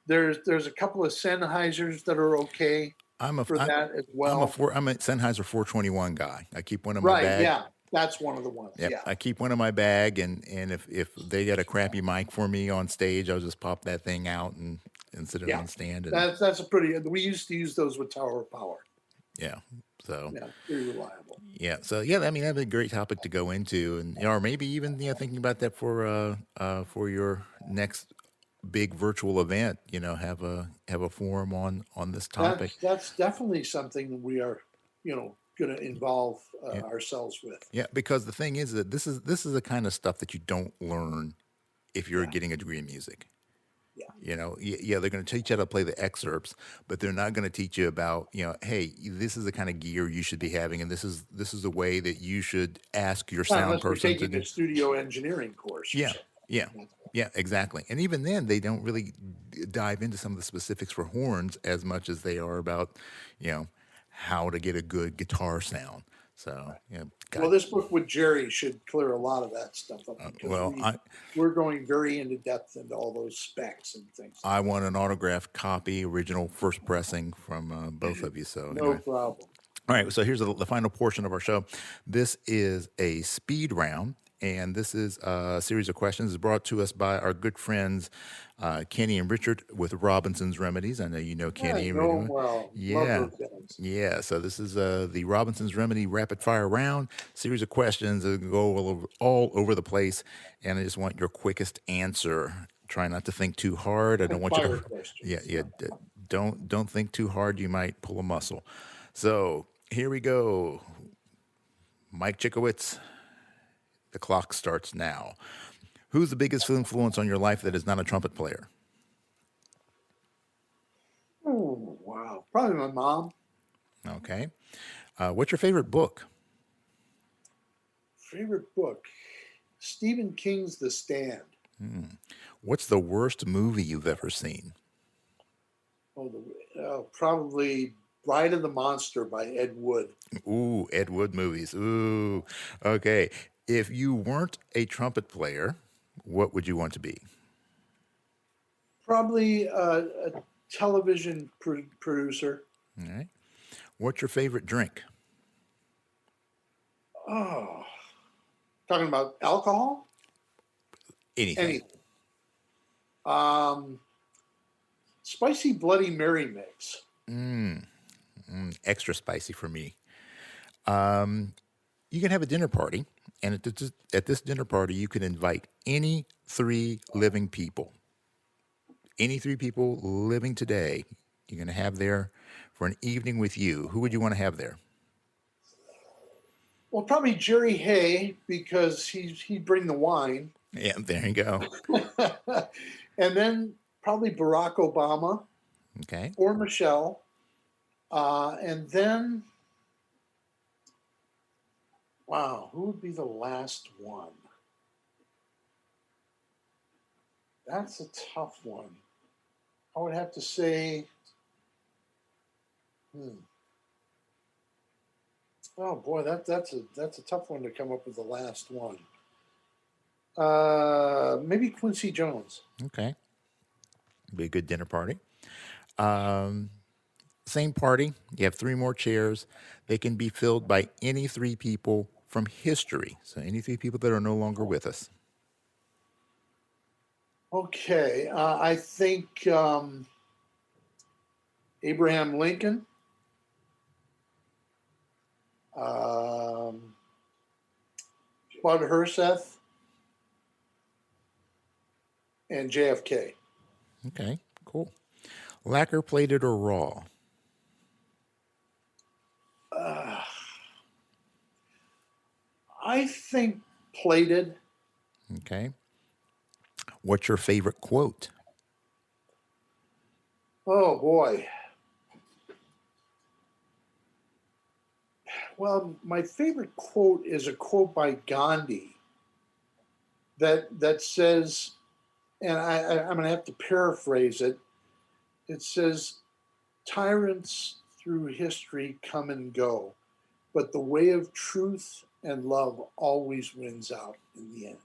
there's a couple of Sennheisers that are okay I'm a for I'm that as well. I'm a Sennheiser 421 guy. I keep one in my Right. bag. Yeah. That's one of the ones. Yep, Yeah. I keep one in my bag, and if they got a crappy mic for me on stage, I'll just pop that thing out and sit it Yeah. on stand, and That's a pretty, we used to use those with Tower of Power. yeah. So Yeah. Pretty reliable. yeah, so yeah, I mean that'd be a great topic to go into, and or maybe even thinking about that for your next big virtual event. Have a forum on this topic. That's definitely something that we are, going to involve Yeah, ourselves with. yeah, because the thing is that this is the kind of stuff that you don't learn if you're Yeah. getting a degree in music. Yeah. Yeah, they're going to teach you how to play the excerpts, but they're not going to teach you about, hey, this is the kind of gear you should be having, and this is the way that you should ask your Not sound unless we're person to taking do. a studio engineering course or Yeah, something. yeah, That's yeah, exactly. And even then, they don't really dive into some of the specifics for horns as much as they are about, you know, how to get a good guitar sound. So, Well, God, this book with Jerry should clear a lot of that stuff up, because well, we're going very into depth into all those specs and things like I want an autographed copy, original first pressing from both that. of you. So No anyway. problem. All right, so here's the final portion of our show. This is a speed round, and this is a series of questions brought to us by our good friends Kenny and Richard with Robinson's Remedies. I know you know Yeah, I Kenny and know 'em Richard. well. Love Yeah, those guys. yeah. So this is the Robinson's Remedy rapid fire round series of questions that go all over the place, and I just want your quickest answer. Try not to think too hard. I don't Like want you fire to. Yeah, questions. yeah. Yeah. Don't think too hard. You might pull a muscle. So here we go. Mike Cichowicz, the clock starts now. Who's the biggest influence on your life that is not a trumpet player? Oh, wow. Probably my mom. Okay. What's your favorite book? Favorite book, Stephen King's The Stand. What's the worst movie you've ever seen? Oh, probably Bride of the Monster by Ed Wood. Ooh, Ed Wood movies. Ooh. Okay. If you weren't a trumpet player, what would you want to be? Probably a television producer. All right. What's your favorite drink? Oh, talking about alcohol? Anything. Anything. Um, Spicy Bloody Mary mix. Extra spicy for me. You can have a dinner party, and at this dinner party, you can invite any three living people. Any three people living today, you're going to have there for an evening with you. Who would you want to have there? Well, probably Jerry Hay because he'd bring the wine, Yeah, there you go. and then probably Barack Obama Okay. or Michelle, and then wow, who would be the last one? That's a tough one. I would have to say, hmm. Oh boy, that's a tough one to come up with the last one. Maybe Quincy Jones. Okay. Be a good dinner party. Um, Same party. You have three more chairs. They can be filled by any three people from history. So any three people that are no longer with us. Okay, I think Abraham Lincoln, um, Bud Herseth, and JFK. Okay, cool. Lacquer plated or raw? Uh, I think plated. Okay. What's your favorite quote? Oh boy. Well, my favorite quote is a quote by Gandhi that says, and I'm going to have to paraphrase it. It says, "Tyrants through history come and go, but the way of truth and love always wins out in the end."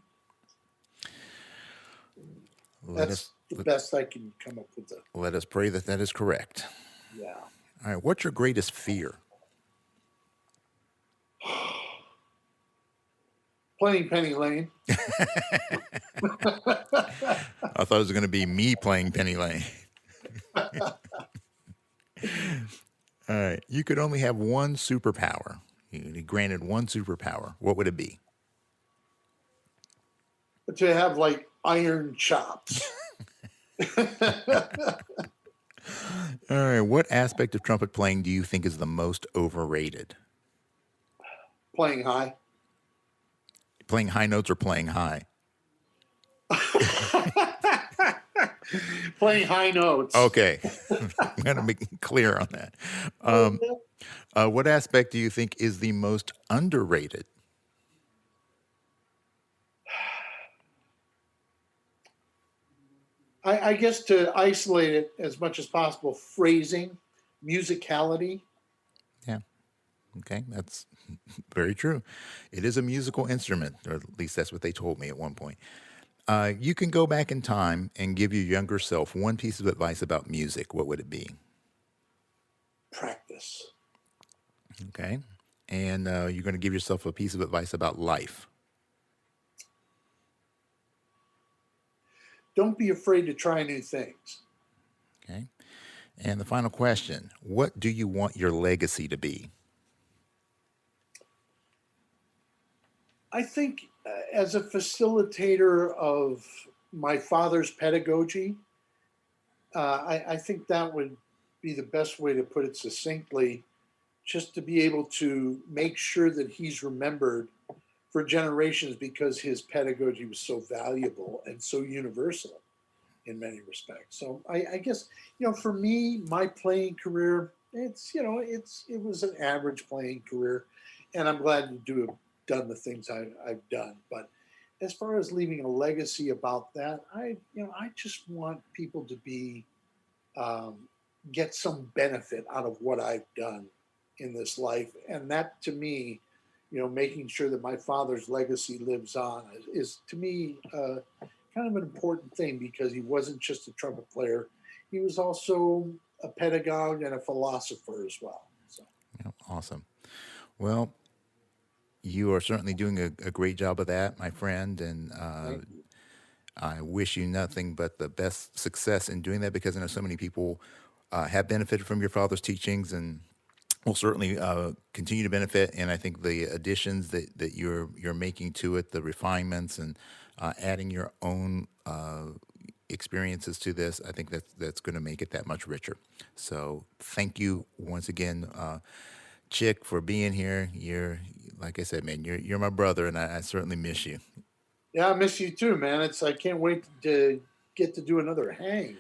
Let That's us the best I can come up with. let us pray that that is correct. Yeah. All right. What's your greatest fear? Playing Penny Lane. I thought it was going to be me playing Penny Lane. All right. You could only have one superpower. You granted one superpower. What would it be? To have like iron chops. All right. What aspect of trumpet playing do you think is the most overrated? Playing high. Playing high notes or playing high? Playing high notes. Okay. I'm going to be clear on that. What aspect do you think is the most underrated? I guess to isolate it as much as possible, phrasing, musicality. Yeah. Okay. That's very true. It is a musical instrument, or at least that's what they told me at one point. You can go back in time and give your younger self one piece of advice about music. What would it be? Practice. Okay. And you're going to give yourself a piece of advice about life. Don't be afraid to try new things. Okay. And the final question: what do you want your legacy to be? I think as a facilitator of my father's pedagogy, I think that would be the best way to put it succinctly, just to be able to make sure that he's remembered for generations because his pedagogy was so valuable and so universal in many respects. So I guess, for me, my playing career, it was an average playing career, and I'm glad to have done the things I've done. But as far as leaving a legacy about that, I just want people to be get some benefit out of what I've done in this life, and that to me, making sure that my father's legacy lives on is to me kind of an important thing because he wasn't just a trumpet player; he was also a pedagogue and a philosopher as well. So. Yeah, awesome. Well, you are certainly doing a great job of that, my friend, and I wish you nothing but the best success in doing that because I know so many people have benefited from your father's teachings, and will certainly continue to benefit. And I think the additions that you're making to it, the refinements and adding your own experiences to this, I think that's going to make it that much richer. So thank you once again, Chick, for being here. You're, like I said, man, you're my brother, and I certainly miss you. Yeah, I miss you too, man. I can't wait to get to do another hang.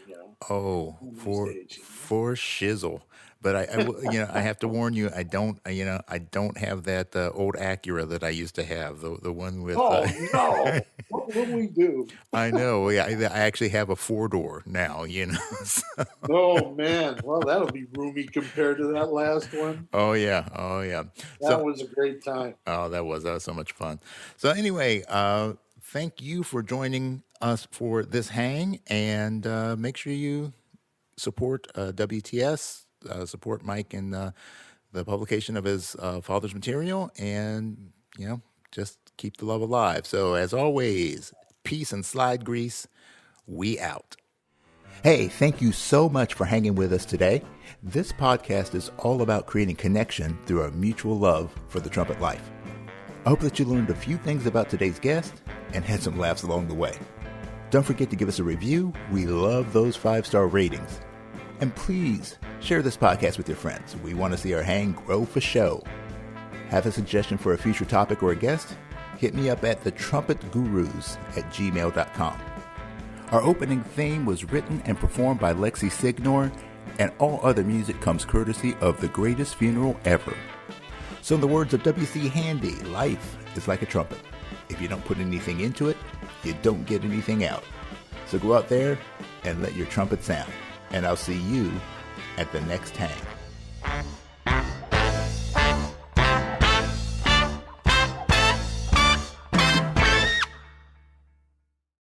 Oh, One of these for days. for shizzle. But I have to warn you, I don't have that old Acura that I used to have, the one with. Oh no! What will we do? I know, yeah, I actually have a 4-door now. So- Oh man! Well, that'll be roomy compared to that last one. oh yeah, oh yeah. That So, was a great time. oh, that was so much fun. So anyway, thank you for joining us for this hang, and make sure you support WTS, support Mike in the publication of his father's material, and just keep the love alive. So as always, peace and slide grease. We out. Hey, thank you so much for hanging with us today. This podcast is all about creating connection through our mutual love for the trumpet life. I hope that you learned a few things about today's guest and had some laughs along the way. Don't forget to give us a review. We love those 5-star ratings. And please share this podcast with your friends. We want to see our hang grow for show. Have a suggestion for a future topic or a guest? Hit me up at thetrumpetgurus@gmail.com. Our opening theme was written and performed by Lexi Signor, and all other music comes courtesy of The Greatest Funeral Ever. So in the words of W.C. Handy, life is like a trumpet. If you don't put anything into it, you don't get anything out. So go out there and let your trumpet sound. And I'll see you at the next hang.